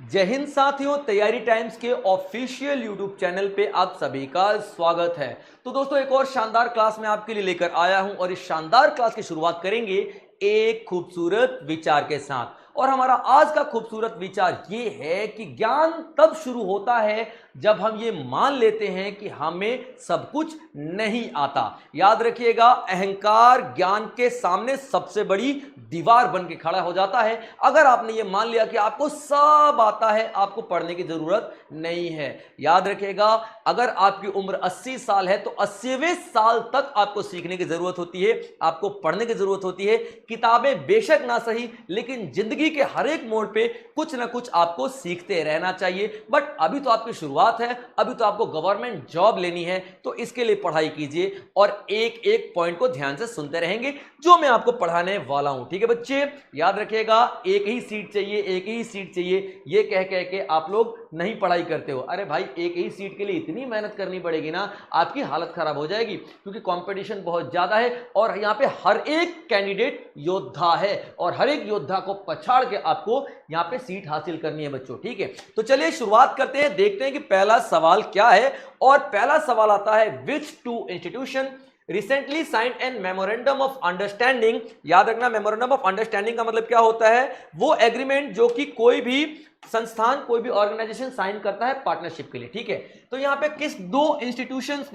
जय हिंद साथियों, तैयारी टाइम्स के ऑफिशियल यूट्यूब चैनल पे आप सभी का स्वागत है। तो दोस्तों, एक और शानदार क्लास मैं आपके लिए लेकर आया हूं और इस शानदार क्लास की शुरुआत करेंगे एक खूबसूरत विचार के साथ। और हमारा आज का खूबसूरत विचार ये है कि ज्ञान तब शुरू होता है जब हम ये मान लेते हैं कि हमें सब कुछ नहीं आता। याद रखिएगा, अहंकार ज्ञान के सामने सबसे बड़ी दीवार बन के खड़ा हो जाता है। अगर आपने ये मान लिया कि आपको सब आता है, आपको पढ़ने की जरूरत नहीं है। याद रखिएगा, अगर आपकी उम्र 80 साल है तो 80वें साल तक आपको सीखने की जरूरत होती है, आपको पढ़ने की जरूरत होती है। किताबें बेशक ना सही, लेकिन जिंदगी के हर एक मोड़ पे कुछ ना कुछ आपको सीखते रहना चाहिए। बट अभी तो आपकी शुरुआत है, अभी तो आपको गवर्नमेंट जॉब लेनी है, तो इसके लिए पढ़ाई कीजिए और एक एक पॉइंट को ध्यान से सुनते रहेंगे जो मैं आपको पढ़ाने वाला हूं। ठीक है बच्चे, याद रखिएगा, एक ही सीट चाहिए, एक ही सीट चाहिए, ये कह कह के आप लोग नहीं पढ़ाई करते हो। अरे भाई, एक ही सीट के लिए इतनी मेहनत करनी पड़ेगी ना, आपकी हालत खराब हो जाएगी, क्योंकि कंपटीशन बहुत ज्यादा है और यहां पे हर एक कैंडिडेट योद्धा है और हर एक योद्धा को पछाड़ के आपको यहां पे सीट हासिल करनी है बच्चों। ठीक है, तो चलिए शुरुआत करते हैं, देखते हैं कि पहला सवाल क्या है। और पहला सवाल आता है, which two institution recently signed an memorandum of understanding. याद रखना, मेमोरेंडम ऑफ अंडरस्टैंडिंग का मतलब क्या होता है? वो एग्रीमेंट जो कि कोई भी संस्थान, कोई भी ऑर्गेनाइजेशन साइन करता है पार्टनरशिप के लिए। ठीक है, तो यहां पे किस दो इंस्टीट्यूशंस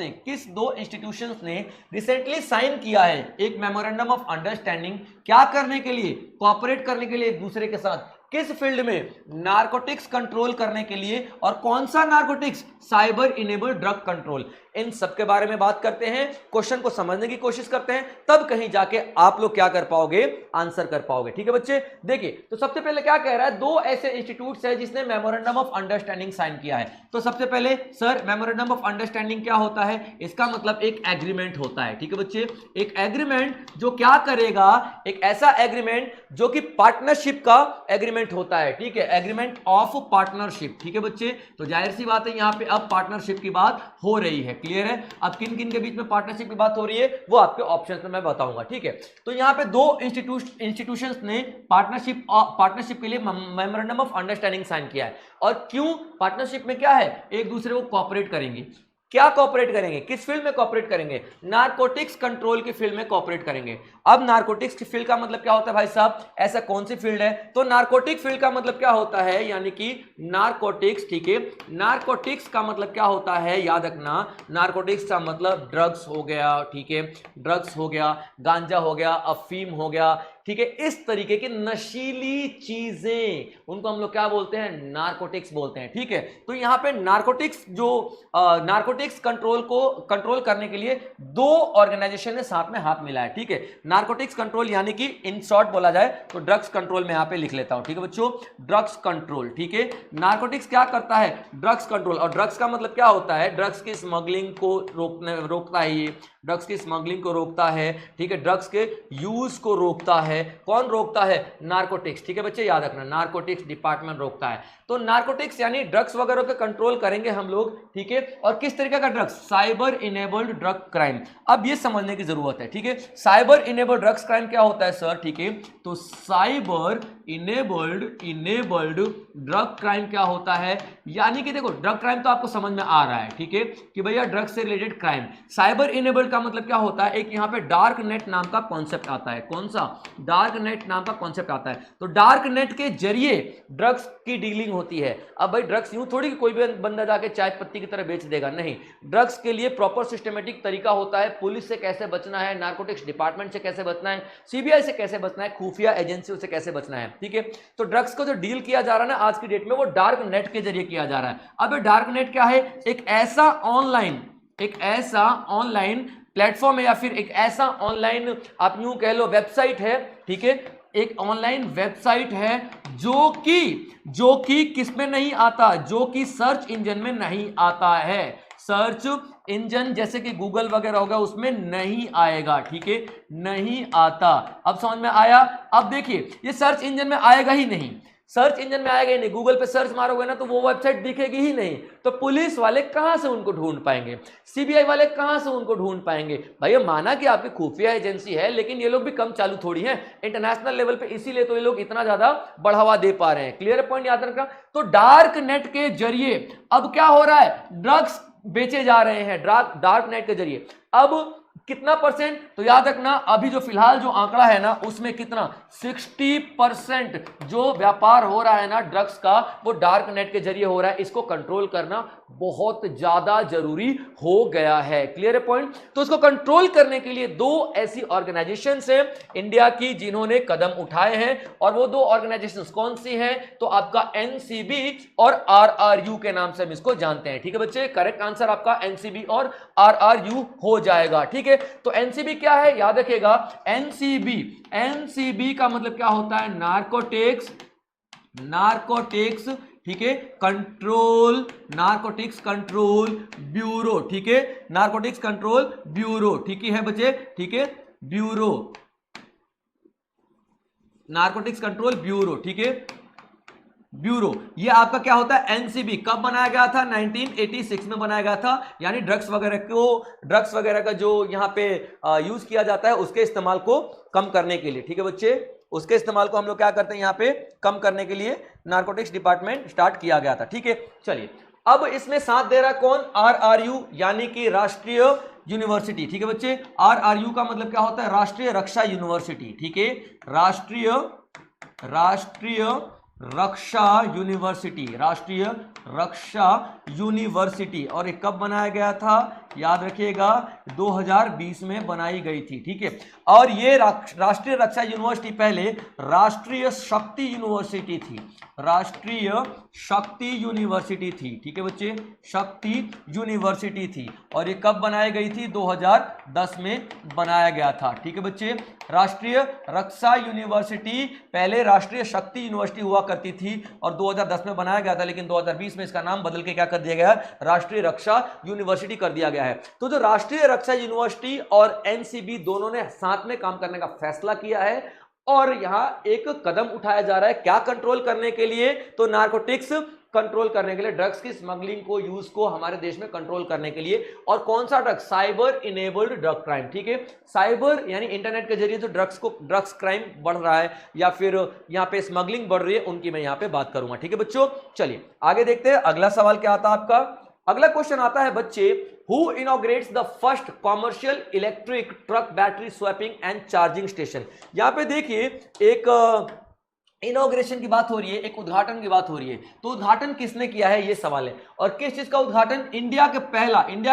ने रिसेंटली साइन किया है एक मेमोरेंडम ऑफ अंडरस्टैंडिंग? क्या करने के लिए? कोऑपरेट करने के लिए एक दूसरे के साथ। किस फील्ड में? नारकोटिक्स कंट्रोल करने के लिए। और कौन सा narcotics? Cyber enabled drug control. इन सब के बारे में बात करते हैं, क्वेश्चन को समझने की कोशिश करते हैं, तब कहीं जाके आप लोग क्या कर पाओगे? आंसर कर पाओगे। ठीक है बच्चे, देखिए, तो सबसे पहले क्या कह रहा है, दो ऐसे इंस्टीट्यूट्स है जिसने मेमोरेंडम ऑफ अंडरस्टैंडिंग साइन किया है। तो सबसे पहले सर, मेमोरेंडम ऑफ अंडरस्टैंडिंग क्या होता है? इसका मतलब एक एग्रीमेंट होता है। ठीक है बच्चे, एक एग्रीमेंट जो क्या करेगा, एक ऐसा एग्रीमेंट जो कि पार्टनरशिप का एग्रीमेंट होता है। ठीक है, एग्रीमेंट ऑफ पार्टनरशिप। ठीक है बच्चे, तो जाहिर सी बात है यहां पे अब पार्टनरशिप की बात हो रही है। क्लियर है? अब किन किन के बीच में पार्टनरशिप की बात हो रही है वो आपके ऑप्शन में मैं बताऊंगा। ठीक है, तो यहां पे दो इंस्टीट्यूशंस ने पार्टनरशिप के लिए मेमोरेंडम ऑफ अंडरस्टैंडिंग साइन किया है। और क्यों? पार्टनरशिप में क्या है, एक दूसरे को कोऑपरेट करेंगे। क्या कोऑपरेट करेंगे? किस फील्ड में कोऑपरेट करेंगे? नारकोटिक्स कंट्रोल की फील्ड में कोऑपरेट करेंगे। अब नारकोटिक्स की फील्ड का मतलब क्या होता है भाई साहब? ऐसा कौन सी फील्ड है? तो नारकोटिक फील्ड का मतलब क्या होता है, यानी कि नारकोटिक्स। ठीक है, नारकोटिक्स का मतलब क्या होता है, याद रखना, नारकोटिक्स का मतलब ड्रग्स हो गया। ठीक है, ड्रग्स हो गया, गांजा हो गया, अफीम हो गया। ठीक है, इस तरीके की नशीली चीजें, उनको हम लोग क्या बोलते हैं? नारकोटिक्स बोलते हैं। ठीक है, तो यहां पे नारकोटिक्स नारकोटिक्स कंट्रोल करने के लिए दो ऑर्गेनाइजेशन ने साथ में हाथ मिलाया है। ठीक है, नारकोटिक्स कंट्रोल, यानी कि इन शॉर्ट बोला जाए तो ड्रग्स कंट्रोल में यहां पे लिख लेता हूं। ठीक है बच्चों, ड्रग्स कंट्रोल। ठीक है, नारकोटिक्स क्या करता है? Drugs control. और ड्रग्स का मतलब क्या होता है? ड्रग्स की स्मगलिंग को रोकता है, ये ड्रग्स की स्मगलिंग को रोकता है। ठीक है, ड्रग्स के यूज को रोकता है। कौन रोकता है? नारकोटिक्स। ठीक है बच्चे, याद रखना, नारकोटिक्स डिपार्टमेंट रोकता है। तो नारकोटिक्स यानी ड्रग्स वगैरह का कंट्रोल करेंगे हम लोग। ठीक है, और किस तरीके का drugs? Cyber enabled drug crime. अब ये समझने की जरूरत है। ठीक है, साइबर इनेबल्ड ड्रग्स क्राइम क्या होता है सर? ठीक है, तो साइबर इनेबल्ड ड्रग क्राइम क्या होता है, यानी कि देखो, ड्रग क्राइम तो आपको समझ में आ रहा है। ठीक है, कि भैया ड्रग्स से रिलेटेड क्राइम। साइबर इनेबल्ड का मतलब क्या होता है? एक यहां पे डार्क नेट नाम का कॉन्सेप्ट आता है। कौन सा? डार्क नेट नाम का कॉन्सेप्ट आता है। तो डार्क नेट के जरिए ड्रग्स की डीलिंग होती है। अब भाई, ड्रग्स यूं थोड़ी कि कोई भी बंदा जाके चाय पत्ती की तरह बेच देगा, नहीं। ड्रग्स के लिए प्रॉपर सिस्टमेटिक तरीका होता है। पुलिस से कैसे बचना है, नारकोटिक्स डिपार्टमेंट से कैसे बचना है, सीबीआई से कैसे बचना है, खुफिया एजेंसियों से कैसे बचना है। ठीक है, तो ड्रग्स को जो डील किया जा रहा है ना आज की डेट में, वो डार्क नेट के जरिए किया जा रहा है। अब डार्क नेट क्या है? एक ऐसा ऑनलाइन प्लेटफॉर्म है, या फिर एक ऐसा ऑनलाइन, आप यूं कह लो, वेबसाइट है। ठीक है, एक ऑनलाइन वेबसाइट है जो कि किस में नहीं आता? जो कि सर्च इंजन में नहीं आता है। सर्च इंजन जैसे कि गूगल वगैरह होगा, उसमें नहीं आएगा। ठीक है, नहीं आता। अब समझ में आया? अब देखिए, ये सर्च इंजन में आएगा ही नहीं। सर्च इंजन में आएगा ही नहीं, गूगल पे सर्च मारोगे ना तो वो वेबसाइट दिखेगी ही नहीं, तो पुलिस वाले कहां से उनको ढूंढ पाएंगे, सीबीआई वाले कहां से उनको ढूंढ पाएंगे। भाई माना कि आपकी खुफिया एजेंसी है, लेकिन ये लोग भी कम चालू थोड़ी हैं इंटरनेशनल लेवल पे, इसीलिए तो ये लोग इतना ज्यादा बढ़ावा दे पा रहे हैं। क्लियर पॉइंट याद रखना। तो डार्क नेट के जरिए अब क्या हो रहा है, ड्रग्स बेचे जा रहे हैं डार्क नेट के जरिए। अब कितना परसेंट, तो याद रखना अभी जो फिलहाल जो आंकड़ा है ना उसमें कितना 60% जो व्यापार हो रहा है ना ड्रग्स का वो डार्क नेट के जरिए हो रहा है। इसको कंट्रोल करना बहुत ज्यादा जरूरी हो गया है। क्लियर है पॉइंट। तो इसको कंट्रोल करने के लिए दो ऐसी ऑर्गेनाइजेशंस हैं इंडिया की जिन्होंने कदम उठाए हैं, और वो दो ऑर्गेनाइजेशंस कौन सी हैं, तो आपका एनसीबी और आरआरयू के नाम से हम इसको जानते हैं। ठीक है बच्चे, करेक्ट आंसर आपका एनसीबी और आरआरयू हो जाएगा। ठीक है, तो एनसीबी क्या है याद रखिएगा, एनसीबी का मतलब क्या होता है, नारकोटिक्स ठीक है कंट्रोल, नारकोटिक्स कंट्रोल ब्यूरो। ठीक है, नारकोटिक्स कंट्रोल ब्यूरो। ठीक है बच्चे, ठीक है ब्यूरो, नारकोटिक्स कंट्रोल ब्यूरो। ठीक है ब्यूरो, ये आपका क्या होता है एनसीबी। कब बनाया गया था, 1986 में बनाया गया था। यानी ड्रग्स वगैरह का जो यहाँ पे यूज किया जाता है उसके इस्तेमाल को कम करने के लिए। ठीक है बच्चे, उसके इस्तेमाल को हम लोग क्या करते हैं यहाँ पे कम करने के लिए नारकोटिक्स डिपार्टमेंट स्टार्ट किया गया था। ठीक है, चलिए अब इसमें साथ दे रहा कौन, आरआरयू यानी कि राष्ट्रीय यूनिवर्सिटी। ठीक है बच्चे, आरआरयू का मतलब क्या होता है, राष्ट्रीय रक्षा यूनिवर्सिटी। ठीक है, राष्ट्रीय रक्षा यूनिवर्सिटी, राष्ट्रीय रक्षा यूनिवर्सिटी। और ये कब बनाया गया था, याद रखिएगा 2020 में बनाई गई थी। ठीक है, और ये राष्ट्रीय रक्षा यूनिवर्सिटी पहले राष्ट्रीय शक्ति यूनिवर्सिटी थी, राष्ट्रीय शक्ति यूनिवर्सिटी थी। ठीक है बच्चे, शक्ति यूनिवर्सिटी थी। और ये कब बनाई गई थी, 2010 में बनाया गया था। ठीक है बच्चे, राष्ट्रीय रक्षा यूनिवर्सिटी पहले राष्ट्रीय शक्ति यूनिवर्सिटी हुआ करती थी और 2010 में बनाया गया था, लेकिन 2020 में इसका नाम बदल के क्या कर दिया गया है, राष्ट्रीय रक्षा यूनिवर्सिटी कर दिया गया है। तो जो राष्ट्रीय रक्षा यूनिवर्सिटी और एनसीबी दोनों ने साथ में काम करने का फैसला किया है और यहां एक कदम उठाया जा रहा है, क्या कंट्रोल करने के लिए, तो नारकोटिक्स कंट्रोल करने के लिए, ड्रग्स की स्मगलिंग को, यूज को हमारे देश में कंट्रोल करने के लिए। और कौन सा drug, cyber enabled drug crime. ठीक है, साइबर यानी इंटरनेट के जरिए जो ड्रग्स क्राइम बढ़ रहा है या फिर यहां पे स्मगलिंग बढ़ रही है, उनकी मैं यहां पे बात करूंगा। ठीक है बच्चों, चलिए आगे देखते हैं अगला सवाल क्या आता है आपका। अगला क्वेश्चन आता है बच्चे, who inaugurates the first commercial electric truck battery swapping and charging station. यहां पे देखिए एक इनॉग्रेशन की बात हो रही है, एक उद्घाटन की बात हो रही है। तो उद्घाटन किसने किया है, ये सवाल है। और किस चीज का उद्घाटन, इंडिया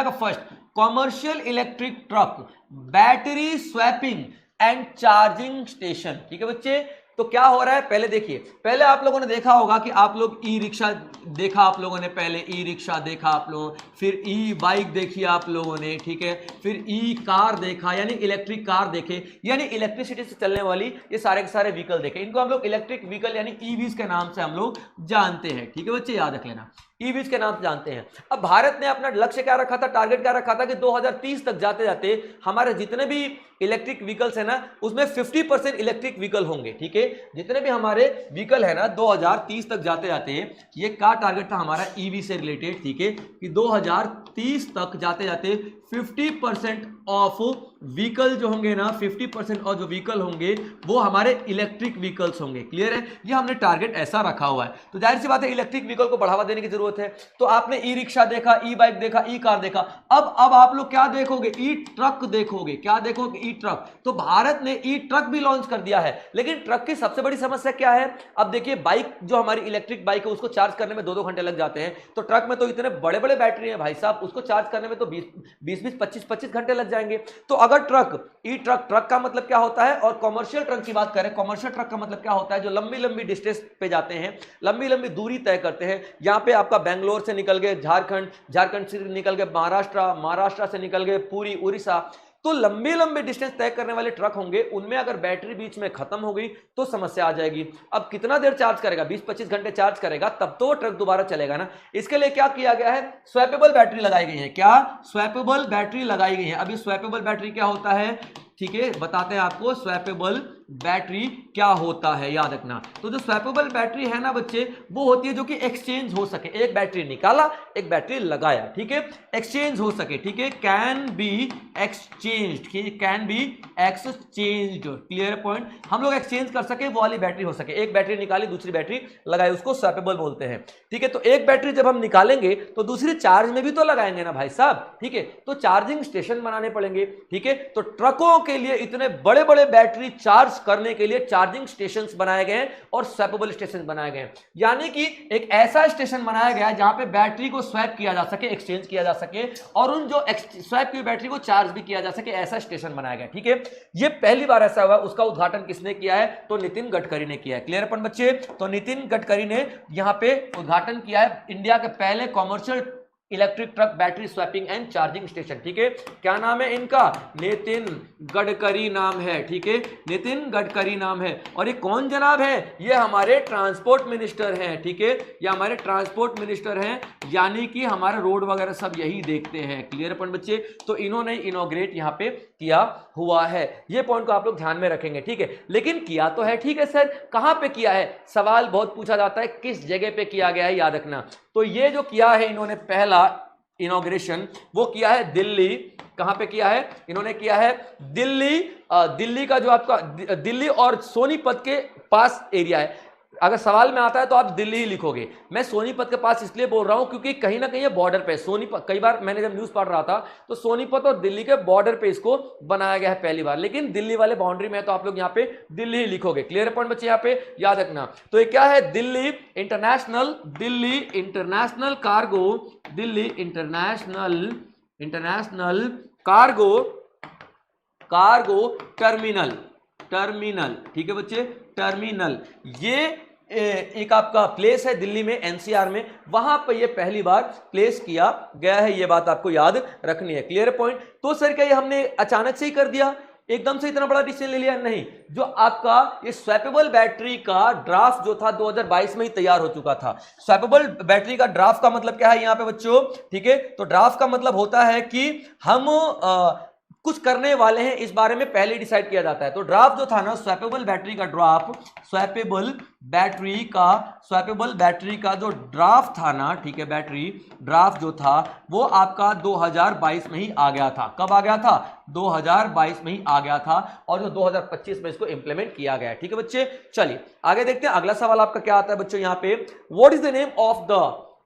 का first commercial electric truck battery swapping and charging station. ठीक है बच्चे, तो क्या हो रहा है, पहले देखिए, पहले आप लोगों ने देखा होगा कि आप लोग ई रिक्शा देखा, आप लोगों ने पहले ई रिक्शा देखा आप लोगों, फिर ई बाइक देखी आप लोगों ने, ठीक है, फिर ई कार देखा यानी इलेक्ट्रिक कार देखे, यानी इलेक्ट्रिसिटी से चलने वाली ये सारे के सारे व्हीकल देखे। इनको हम लोग इलेक्ट्रिक व्हीकल यानी ईवीज के नाम से हम लोग जानते हैं। ठीक है बच्चे, याद रख लेना, ईवीज के नाम से जानते हैं। अब भारत ने अपना लक्ष्य क्या रखा था, टारगेट क्या रखा था कि 2030 तक जाते जाते हमारे जितने भी इलेक्ट्रिक व्हीकल्स है ना उसमें 50% इलेक्ट्रिक व्हीकल होंगे। ठीक है, जितने भी हमारे व्हीकल है ना 2030 तक जाते जाते, ये क्या टारगेट था हमारा ईवी से रिलेटेड, ठीक है, कि 2030 तक जाते जाते 50% ऑफ व्हीकल जो होंगे ना, 50% और जो व्हीकल होंगे वो हमारे इलेक्ट्रिक व्हीकल्स होंगे। क्लियर है, ये हमने टारगेट ऐसा रखा हुआ है। तो जाहिर सी बात है इलेक्ट्रिक व्हीकल को बढ़ावा देने की जरूरत है। तो आपने ई रिक्शा देखा, ई बाइक देखा, ई कार देखा, अब आप लोग क्या देखोगे, ई ट्रक देखोगे। क्या देखोगे, ई ट्रक। तो भारत ने ई ट्रक भी लॉन्च कर दिया है। लेकिन ट्रक की सबसे बड़ी समस्या क्या है, अब देखिए बाइक जो हमारी इलेक्ट्रिक बाइक है उसको चार्ज करने में 2-2 घंटे लग जाते हैं, तो ट्रक में तो इतने बड़े बड़े बैटरी है भाई साहब, उसको चार्ज करने में तो 20-20, 25-25 घंटे लग जाएंगे। तो अगर ट्रक, ई ट्रक का मतलब क्या होता है, और कॉमर्शियल ट्रक की बात करें, कॉमर्शियल ट्रक का मतलब क्या होता है, जो लंबी लंबी डिस्टेंस पे जाते हैं, लंबी लंबी दूरी तय करते हैं। यहां पे आपका बेंगलोर से निकल गए झारखंड से निकल गए महाराष्ट्र से निकल गए पूरी उड़ीसा, तो लंबे लंबे डिस्टेंस तय करने वाले ट्रक होंगे, उनमें अगर बैटरी बीच में खत्म हो गई तो समस्या आ जाएगी। अब कितना देर चार्ज करेगा, 20-25 घंटे चार्ज करेगा, तब तो ट्रक दोबारा चलेगा ना। इसके लिए क्या किया गया है, स्वैपेबल बैटरी लगाई गई है। क्या, स्वैपेबल बैटरी लगाई गई है। अब ये स्वैपेबल बैटरी क्या होता है, ठीक है, बताते हैं आपको स्वैपेबल बैटरी क्या होता है, याद रखना। तो जो स्वैपेबल बैटरी है ना बच्चे, वो होती है जो कि एक्सचेंज हो सके, एक बैटरी निकाला एक बैटरी लगाया, ठीक है, एक्सचेंज हो सके, ठीक है, can be exchange, can be exchange, clear point, हम लोग एक्सचेंज कर सके वो वाली बैटरी हो सके, एक बैटरी निकाली दूसरी बैटरी लगाई, उसको स्वैपेबल बोलते हैं, ठीक है। तो एक बैटरी जब हम निकालेंगे तो दूसरी चार्ज में भी तो लगाएंगे ना भाई साहब, ठीक है, तो चार्जिंग स्टेशन बनाने पड़ेंगे, ठीक है। तो ट्रकों के लिए इतने बड़े बड़े बैटरी चार्ज करने के लिए चार्जिंग स्टेशंस बनाए गए हैं और स्वैपेबल स्टेशन बनाए गए हैं, यानी कि एक ऐसा स्टेशन बनाया गया है जहां पे बैटरी को स्वैप किया जा सके, एक्सचेंज किया जा सके, और उन जो स्वैप की बैटरी को चार्ज भी किया जा सके, ऐसा स्टेशन बनाया गया, ठीक है। ये पहली बार ऐसा हुआ, उसका उद्घाटन किसने किया है, तो नितिन गडकरी ने किया है, क्लियर अपन बच्चे। तो नितिन गडकरी ने यहां पे उद्घाटन किया है इंडिया के पहले commercial electric truck battery swapping and charging station, ठीक है। क्या नाम है इनका, नितिन गडकरी नाम है, ठीक है, नितिन गडकरी नाम है। और ये कौन जनाब है, ये हमारे ट्रांसपोर्ट मिनिस्टर हैं, ठीक है, ये हमारे ट्रांसपोर्ट मिनिस्टर हैं, यानी कि हमारे रोड वगैरह सब यही देखते हैं, क्लियर अपन बच्चे। तो इन्होंने इनॉग्रेट यहां पे किया हुआ है, ये पॉइंट को आप लोग ध्यान में रखेंगे, ठीक है। लेकिन किया तो है, ठीक है सर, कहां पे किया है, सवाल बहुत पूछा जाता है किस जगह पे किया गया है, याद रखना। तो ये जो किया है इन्होंने पहला इनॉग्रेशन, वो किया है दिल्ली, कहां पे किया है, इन्होंने किया है दिल्ली, दिल्ली का जो आपका दिल्ली और सोनीपत के पास एरिया है। अगर सवाल में आता है तो आप दिल्ली ही लिखोगे, मैं सोनीपत के पास इसलिए बोल रहा हूं क्योंकि कहीं ना कहीं ये बॉर्डर पे सोनीपत, कई बार मैंने जब न्यूज पढ़ रहा था तो सोनीपत और दिल्ली के बॉर्डर पे इसको बनाया गया है पहली बार, लेकिन दिल्ली वाले बाउंड्री में है तो आप लोग यहाँ पे दिल्ली ही लिखोगे, क्लियर पॉइंट बच्चे, यहाँ पे याद रखना। तो ये क्या है, Delhi international cargo, Delhi international cargo terminal, ठीक है बच्चे, टर्मिनल, ये एक आपका प्लेस है दिल्ली में, एनसीआर में, वहां पर ये पहली बार प्लेस किया गया है, ये बात आपको याद रखनी है, क्लियर पॉइंट। तो सर क्या ये हमने अचानक से ही कर दिया, एकदम से इतना बड़ा डिसीजन ले लिया, नहीं, जो आपका ये स्वैपेबल बैटरी का ड्राफ्ट जो था 2022 में ही तैयार हो चुका था। स्वैपेबल बैटरी का ड्राफ्ट का मतलब क्या है यहाँ पे बच्चों, ठीक है, तो ड्राफ्ट का मतलब होता है कि हम कुछ करने वाले हैं, इस बारे में पहले डिसाइड किया जाता है। तो ड्राफ्ट जो था ना, स्वैपेबल बैटरी का ड्राफ्ट, स्वैपेबल बैटरी का जो ड्राफ्ट था ना, ठीक है, बैटरी ड्राफ्ट जो था वो आपका 2022 में ही आ गया था। कब आ गया था, 2022 में ही आ गया था, और जो 2025 में इसको इंप्लीमेंट किया गया है, ठीक है बच्चे। चलिए आगे देखते हैं, अगला सवाल आपका क्या आता है बच्चों यहाँ पे, what is the name of the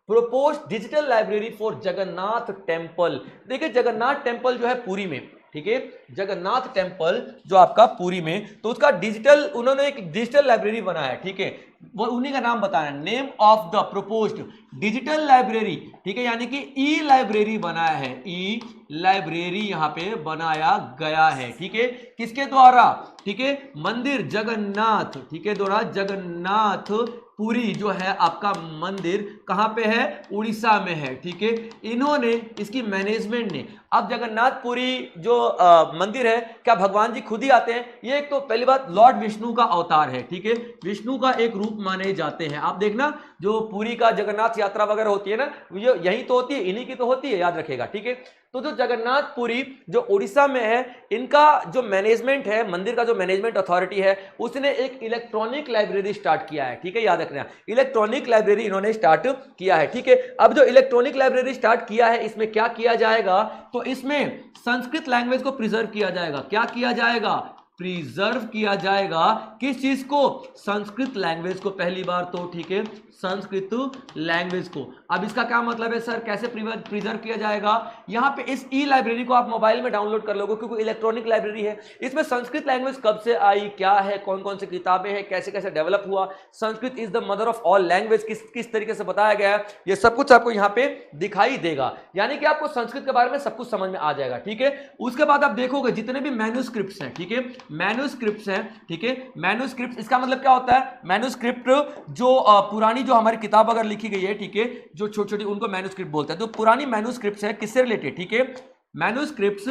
proposed digital library for Jagannath temple. देखिए जगन्नाथ टेम्पल जो है पुरी में, ठीक है, जगन्नाथ टेम्पल जो आपका पुरी में, तो उसका डिजिटल, उन्होंने एक डिजिटल लाइब्रेरी बनाया, ठीक है, वो उन्हीं का नाम बताना, name of the proposed digital library, ठीक है, यानी कि ई लाइब्रेरी बनाया है, ई लाइब्रेरी यहां पे बनाया गया है, ठीक है, किसके द्वारा, ठीक है, मंदिर जगन्नाथ, ठीक है, द्वारा जगन्नाथ पुरी जो है आपका मंदिर कहां पे है, उड़ीसा में है, ठीक है, इन्होंने इसकी मैनेजमेंट ने, अब जगन्नाथपुरी जो मंदिर है, क्या भगवान जी खुद ही आते हैं, ये एक तो पहली बात लॉर्ड विष्णु का अवतार है, ठीक है, विष्णु का एक रूप माने जाते हैं। आप देखना जो पुरी का जगन्नाथ यात्रा वगैरह होती है ना, ये यही तो होती है, इन्हीं की तो होती है, याद रखेगा, ठीक है। तो जो जगन्नाथपुरी जो उड़ीसा में है, इनका जो मैनेजमेंट है, मंदिर का जो मैनेजमेंट अथॉरिटी है, उसने एक इलेक्ट्रॉनिक लाइब्रेरी स्टार्ट किया है, ठीक है, याद रखना, इलेक्ट्रॉनिक लाइब्रेरी इन्होंने स्टार्ट किया है, ठीक है। अब जो इलेक्ट्रॉनिक लाइब्रेरी स्टार्ट किया है, इसमें क्या किया जाएगा, तो इसमें संस्कृत लैंग्वेज को प्रिजर्व किया जाएगा, क्या किया जाएगा, प्रिजर्व किया जाएगा, किस चीज को, संस्कृत लैंग्वेज को, पहली बार तो, ठीक है, संस्कृत लैंग्वेज को। अब इसका क्या मतलब है सर, कैसे प्रिजर्व किया जाएगा, यहां पे इस ई लाइब्रेरी को आप मोबाइल में डाउनलोड कर लोगे, क्योंकि इलेक्ट्रॉनिक लाइब्रेरी है, इसमें संस्कृत लैंग्वेज कब से आई, क्या है, कौन कौन सी किताबें हैं, कैसे कैसे डेवलप हुआ, Sanskrit is the mother of all language, किस तरीके से बताया गया है, ये सब कुछ आपको यहाँ पे दिखाई देगा, यानी कि आपको संस्कृत के बारे में सब कुछ समझ में आ जाएगा, ठीक है। उसके बाद आप देखोगे जितने भी मैन्यूस्क्रिप्ट्स हैं, ठीक है, मैन्यूस्क्रिप्ट्स हैं, ठीक है, मैन्यूस्क्रिप्ट इसका मतलब क्या होता है, मैन्यूस्क्रिप्ट जो पुरानी जो हमारी किताब अगर लिखी गई है, ठीक है, जो छोटी छोटी, उनको मैन्यूस्क्रिप्ट बोलते हैं। तो पुरानी मैन्यूस्क्रिप्ट्स है किससे रिलेटेड, ठीक है, मैन्यूस्क्रिप्ट्स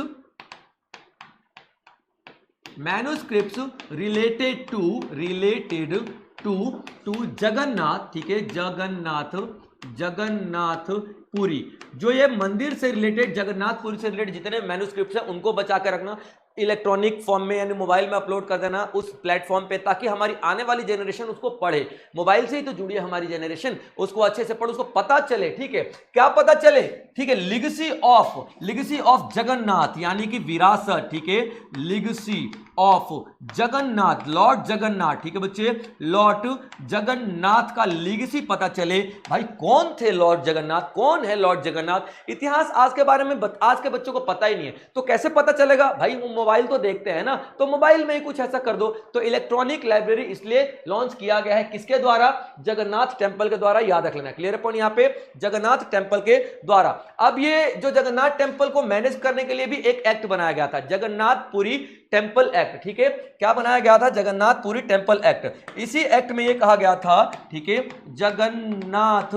रिलेटेड टू जगन्नाथ, ठीक है, जगन्नाथ पुरी, जो ये मंदिर से रिलेटेड, जगन्नाथपुरी से रिलेटेड जितने मैन्यूस्क्रिप्ट्स हैं उनको बचा कर रखना। इलेक्ट्रॉनिक फॉर्म में यानी मोबाइल में अपलोड कर देना उस प्लेटफॉर्म पे, ताकि हमारी आने वाली जनरेशन उसको पढ़े। मोबाइल से ही तो जुड़ी है हमारी जनरेशन, उसको अच्छे से पढ़े, उसको पता चले। ठीक है, क्या पता चले? ठीक है, लिगेसी ऑफ जगन्नाथ यानी कि विरासत। ठीक है, legacy of Jagannath, Lord Jagannath. ठीक है बच्चे, लॉर्ड जगन्नाथ का लिगेसी पता चले। भाई कौन थे लॉर्ड जगन्नाथ, कौन है लॉर्ड जगन्नाथ? इतिहास आज के बारे में आज के बच्चों को पता ही नहीं है, तो कैसे पता चलेगा? भाई वो मोबाइल तो देखते हैं ना, तो मोबाइल में ही कुछ ऐसा कर दो। तो इलेक्ट्रॉनिक लाइब्रेरी इसलिए लॉन्च किया गया है, किसके द्वारा? जगन्नाथ टेंपल के द्वारा। याद रख लेना, क्लियर पॉइंट यहां पे, जगन्नाथ टेंपल के द्वारा। अब ये जो जगन्नाथ टेंपल को मैनेज करने के लिए भी एक एक्ट बनाया गया था, जगन्नाथपुरी टेंपल एक्ट। ठीक है, क्या बनाया गया था? Jagannath Puri temple act. इसी एक्ट में यह कहा गया था, ठीक है, जगन्नाथपुरी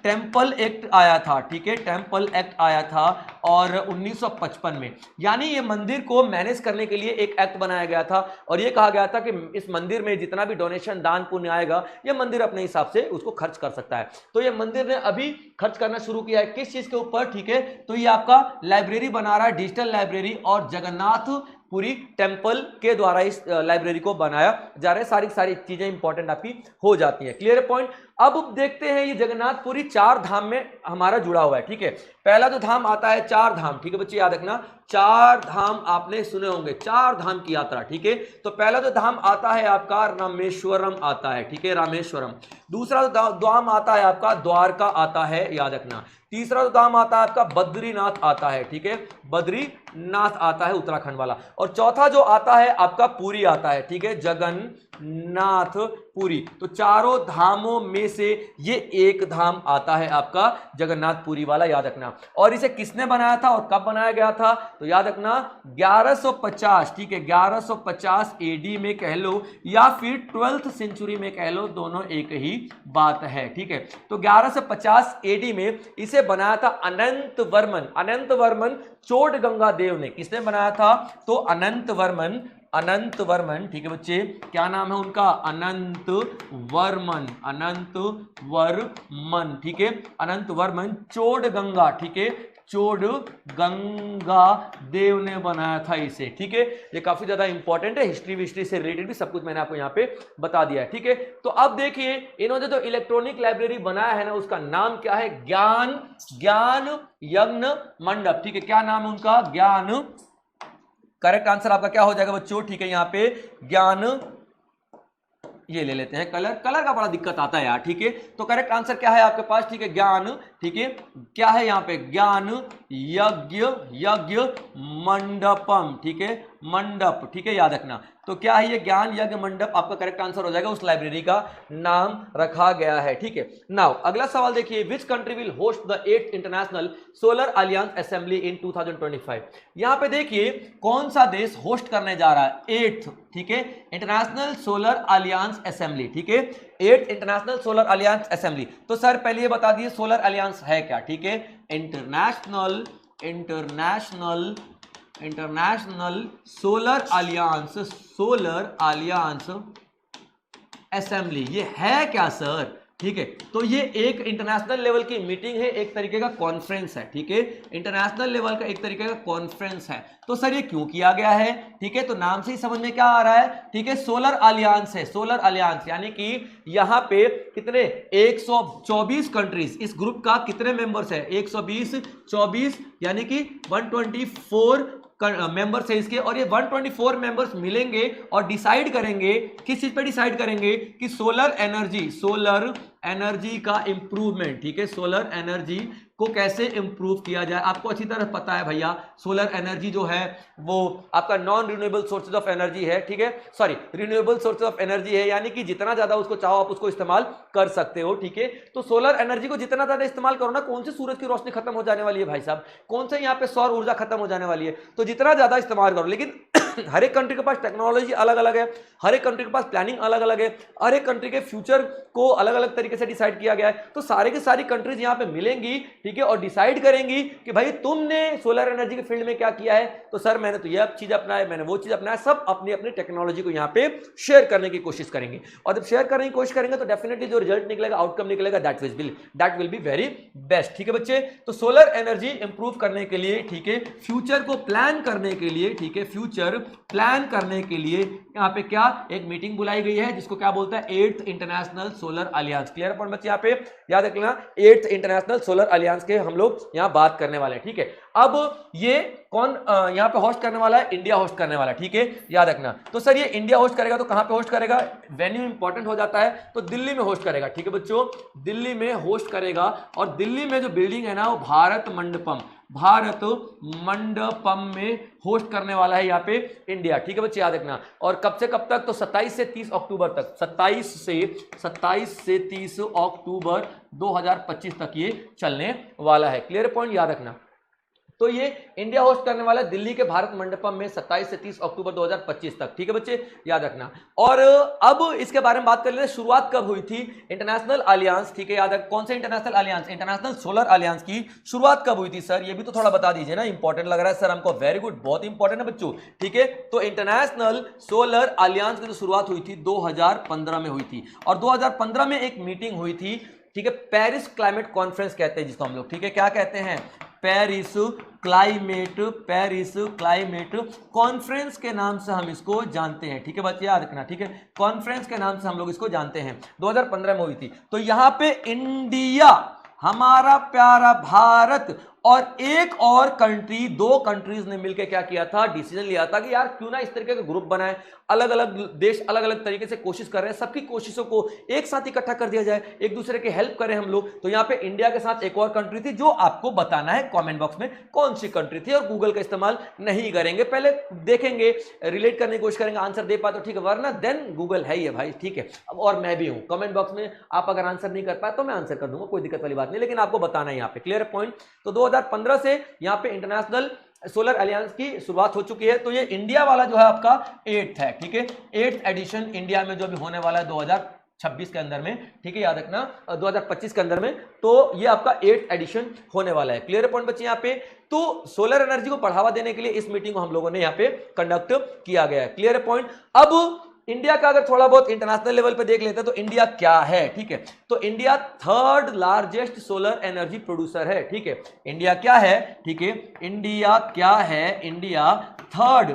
टेंपल एक्ट आया था। ठीक है, टेंपल एक्ट आया था और 1955 में, यानी ये मंदिर को मैनेज करने के लिए एक एक्ट बनाया गया था और ये कहा गया था कि इस मंदिर में जितना भी डोनेशन, दान पुण्य आएगा, ये मंदिर अपने हिसाब से उसको खर्च कर सकता है। तो ये मंदिर ने अभी खर्च करना शुरू किया है, किस चीज के ऊपर? ठीक है, तो ये आपका लाइब्रेरी बना रहा है, डिजिटल लाइब्रेरी, और जगन्नाथपुरी टेंपल के द्वारा इस लाइब्रेरी को बनाया जा रहा है। सारी चीजें इंपॉर्टेंट आपकी हो जाती है, क्लियर पॉइंट। अब देखते हैं, ये जगन्नाथपुरी 4 धाम में हमारा जुड़ा हुआ है। ठीक है, पहला जो धाम आता है 4 धाम। ठीक है बच्चे, याद रखना 4 धाम आपने सुने होंगे, 4 धाम की यात्रा। ठीक है, तो पहला जो धाम आता है आपका रामेश्वरम आता है। ठीक है, रामेश्वरम। दूसरा जो धाम आता है आपका द्वारका आता है, याद रखना। तीसरा जो धाम आता है आपका बद्रीनाथ आता है। ठीक है, बद्रीनाथ आता है, उत्तराखंड वाला। और चौथा जो आता है आपका पुरी आता है। ठीक है, जगन्नाथपुरी। तो चारों धामों में से ये एक धाम आता है आपका जगन्नाथपुरी वाला, याद रखना। और इसे किसने बनाया था और कब बनाया गया था? तो याद रखना 1150। ठीक है, 1150 एडी में कह लो या फिर 12th सेंचुरी में कह लो, दोनों एक ही बात है। ठीक है, तो 1150 एडी में इसे बनाया था अनंत वर्मन चोडगंगा देव ने। किसने बनाया था? तो अनंत वर्मन। ठीक है बच्चे, क्या नाम है उनका? अनंत वर्मन। ठीक है, अनंत वर्मन चोडगंगा। ठीक है, चोडगंगा देव ने बनाया था इसे। ठीक है, ये काफी ज्यादा इंपॉर्टेंट है, हिस्ट्री से रिलेटेड भी सब कुछ मैंने आपको यहाँ पे बता दिया है। ठीक है, तो अब देखिए, इन्होंने जो इलेक्ट्रॉनिक लाइब्रेरी बनाया है ना, उसका नाम क्या है? ज्ञान यज्ञ मंडप। ठीक है, क्या नाम है उनका? ज्ञान। करेक्ट आंसर आपका क्या हो जाएगा बच्चों? ठीक है, यहां पे ज्ञान, ये ले लेते हैं, कलर का बड़ा दिक्कत आता है यार। ठीक है, तो करेक्ट आंसर क्या है आपके पास? ठीक है, ज्ञान। ठीक है, क्या है यहां पे? ज्ञान यज्ञ मंडपम। ठीक है, मंडप। ठीक है, याद रखना। तो क्या है ये? ज्ञान यज्ञ मंडप आपका करेक्ट आंसर हो जाएगा, उस लाइब्रेरी का नाम रखा गया है। ठीक है, नाउ अगला सवाल देखिए, which country will host the 8th international solar alliance assembly in 2025? यहां पे देखिए कौन सा देश होस्ट करने जा रहा है 8th, ठीक है, इंटरनेशनल सोलर अलियंस असेंबली। ठीक है, 8th international solar alliance assembly. तो सर पहले ये बता दिए सोलर अलियंस है क्या? ठीक है, इंटरनेशनल सोलर अलियंस असेंबली, ये है क्या सर? ठीक है, तो ये एक इंटरनेशनल लेवल की मीटिंग है, एक तरीके का कॉन्फ्रेंस है। ठीक है, इंटरनेशनल लेवल का एक तरीके का कॉन्फ्रेंस है। तो सर ये क्यों किया गया है? ठीक है, तो नाम से ही समझ में क्या आ रहा है? ठीक है, सोलर अलियंस है, सोलर अलियंस यानी कि यहां पे कितने 124 कंट्रीज, इस ग्रुप का कितने मेंबर्स है? 120, 24 यानी कि 124 मेंबर्स है इसके, और ये 124 मेंबर्स मिलेंगे और डिसाइड करेंगे, किस चीज पे डिसाइड करेंगे? कि सोलर एनर्जी का इंप्रूवमेंट। ठीक है, सोलर एनर्जी को कैसे इंप्रूव किया जाए। आपको अच्छी तरह पता है भैया, सोलर एनर्जी जो है वो आपका non renewable sources of energy है। ठीक है, sorry, renewable sources of energy है, यानी कि जितना ज्यादा उसको चाहो आप उसको इस्तेमाल कर सकते हो। ठीक है, तो सोलर एनर्जी को जितना ज्यादा इस्तेमाल करो ना, कौन से सूरज की रोशनी खत्म हो जाने वाली है भाई साहब? कौन से यहाँ पे सौर ऊर्जा खत्म हो जाने वाली है? तो जितना ज्यादा इस्तेमाल करो, लेकिन हर एक कंट्री के पास टेक्नोलॉजी अलग अलग है, हर एक कंट्री के पास प्लानिंग अलग अलग है, हर एक कंट्री के फ्यूचर को अलग अलग तरीके से डिसाइड किया गया है। तो सारे की सारी कंट्रीज यहां पे मिलेंगी, ठीक है, और डिसाइड करेंगी कि भाई तुमने सोलर एनर्जी के फील्ड में क्या किया है, तो सर मैंने तो यह चीज अपनाया, मैंने वो चीज अपनाया, सब अपनी अपनी टेक्नोलॉजी को यहां पे शेयर करने की कोशिश करेंगे। और जब शेयर करने की कोशिश करेंगे तो डेफिनेटली जो रिजल्ट निकलेगा, आउटकम निकलेगा, that will be very best. ठीक है बच्चे, तो सोलर एनर्जी इंप्रूव करने के लिए, ठीक है, फ्यूचर को प्लान करने के लिए, ठीक है, फ्यूचर प्लान करने के लिए यहां पे क्या एक मीटिंग बुलाई गई है जिसको क्या बोलता है, 8th international solar alliance. Clear point बच्चे, यहां पे याद रख लेना 8th इंटरनेशनल सोलर अलियंस के हम लोग यहां बात करने वाले हैं। ठीक है, अब ये कौन यहां पे होस्ट करने वाला है, इंडिया होस्ट करने वाला है। ठीक है, याद रखना। तो सर ये इंडिया होस्ट करेगा तो कहां पे होस्ट करेगा, वेन्यू इंपॉर्टेंट हो जाता है, तो दिल्ली में होस्ट करेगा। ठीक है बच्चों, दिल्ली में होस्ट करेगा, और दिल्ली में जो बिल्डिंग है ना वो भारत मंडपम में होस्ट करने वाला है यहाँ पे इंडिया। ठीक है बच्चे, याद रखना। और कब से कब तक, तो 27 से 30 अक्टूबर तक, 27 से 30 अक्टूबर 2025 तक ये चलने वाला है। क्लियर पॉइंट, याद रखना। तो ये इंडिया होस्ट करने वाला है दिल्ली के भारत मंडपम में 27 से 30 अक्टूबर 2025 तक। ठीक है बच्चे, याद रखना। और अब इसके बारे में बात कर लेते हैं, शुरुआत कब हुई थी इंटरनेशनल अलियंस। ठीक है, याद रख, कौन से इंटरनेशनल अलियंस, इंटरनेशनल सोलर अलियंस की शुरुआत कब हुई थी सर, ये भी तो थोड़ा बता दीजिए ना, इंपॉर्टेंट लग रहा है सर हमको। वेरी गुड, बहुत इंपॉर्टेंट है बच्चों। ठीक है, तो इंटरनेशनल सोलर अलियंस की जो शुरुआत हुई थी 2015 में हुई थी, और 2015 में एक मीटिंग हुई थी। ठीक है, पेरिस क्लाइमेट कॉन्फ्रेंस कहते हैं जिसको हम लोग, ठीक है, क्या कहते हैं, पेरिस क्लाइमेट कॉन्फ्रेंस के नाम से हम इसको जानते हैं। ठीक है बच्चे, याद रखना। ठीक है, कॉन्फ्रेंस के नाम से हम लोग इसको जानते हैं, 2015 में हुई थी। तो यहां पे इंडिया, हमारा प्यारा भारत, और एक और कंट्री, दो कंट्रीज ने मिलकर क्या किया था, डिसीजन लिया था कि यार क्यों ना इस तरीके का ग्रुप बनाए, अलग अलग देश अलग अलग तरीके से कोशिश कर रहे हैं, सबकी कोशिशों को एक साथ इकट्ठा कर दिया जाए, एक दूसरे की हेल्प करें हम लोग। तो यहाँ पे इंडिया के साथ एक और कंट्री थी, जो आपको बताना है कमेंट बॉक्स में कौन सी कंट्री थी, और गूगल का इस्तेमाल नहीं करेंगे, पहले देखेंगे, रिलेट करने की कोशिश करेंगे, आंसर दे पाए तो ठीक है, वरना देन गूगल है ही है भाई। ठीक है, अब और मैं भी हूं, कमेंट बॉक्स में आप अगर आंसर नहीं कर पाए तो मैं आंसर कर दूंगा, कोई दिक्कत वाली बात नहीं, लेकिन आपको बताना है यहाँ पे। Clear point. तो 2015 से यहाँ पे इंटरनेशनल सोलर अलियंस की शुरुआत हो चुकी है। तो ये इंडिया वाला जो है आपका 8th है। ठीक है, 8th एडिशन इंडिया में जो भी होने वाला है 2026 के अंदर में, ठीक है, याद रखना, 2025 के अंदर में, तो ये आपका 8th एडिशन होने वाला है। क्लियर पॉइंट बच्चे यहाँ पे। तो सोलर एनर्जी को बढ़ावा देने के लिए इस मीटिंग को हम लोगों ने यहाँ पे कंडक्ट किया गया है। Clear point. अब इंडिया का अगर थोड़ा बहुत इंटरनेशनल लेवल पे देख लेते हैं तो इंडिया क्या है। ठीक है, तो India 3rd largest solar energy producer है। ठीक है, इंडिया क्या है, ठीक है, इंडिया क्या है, India third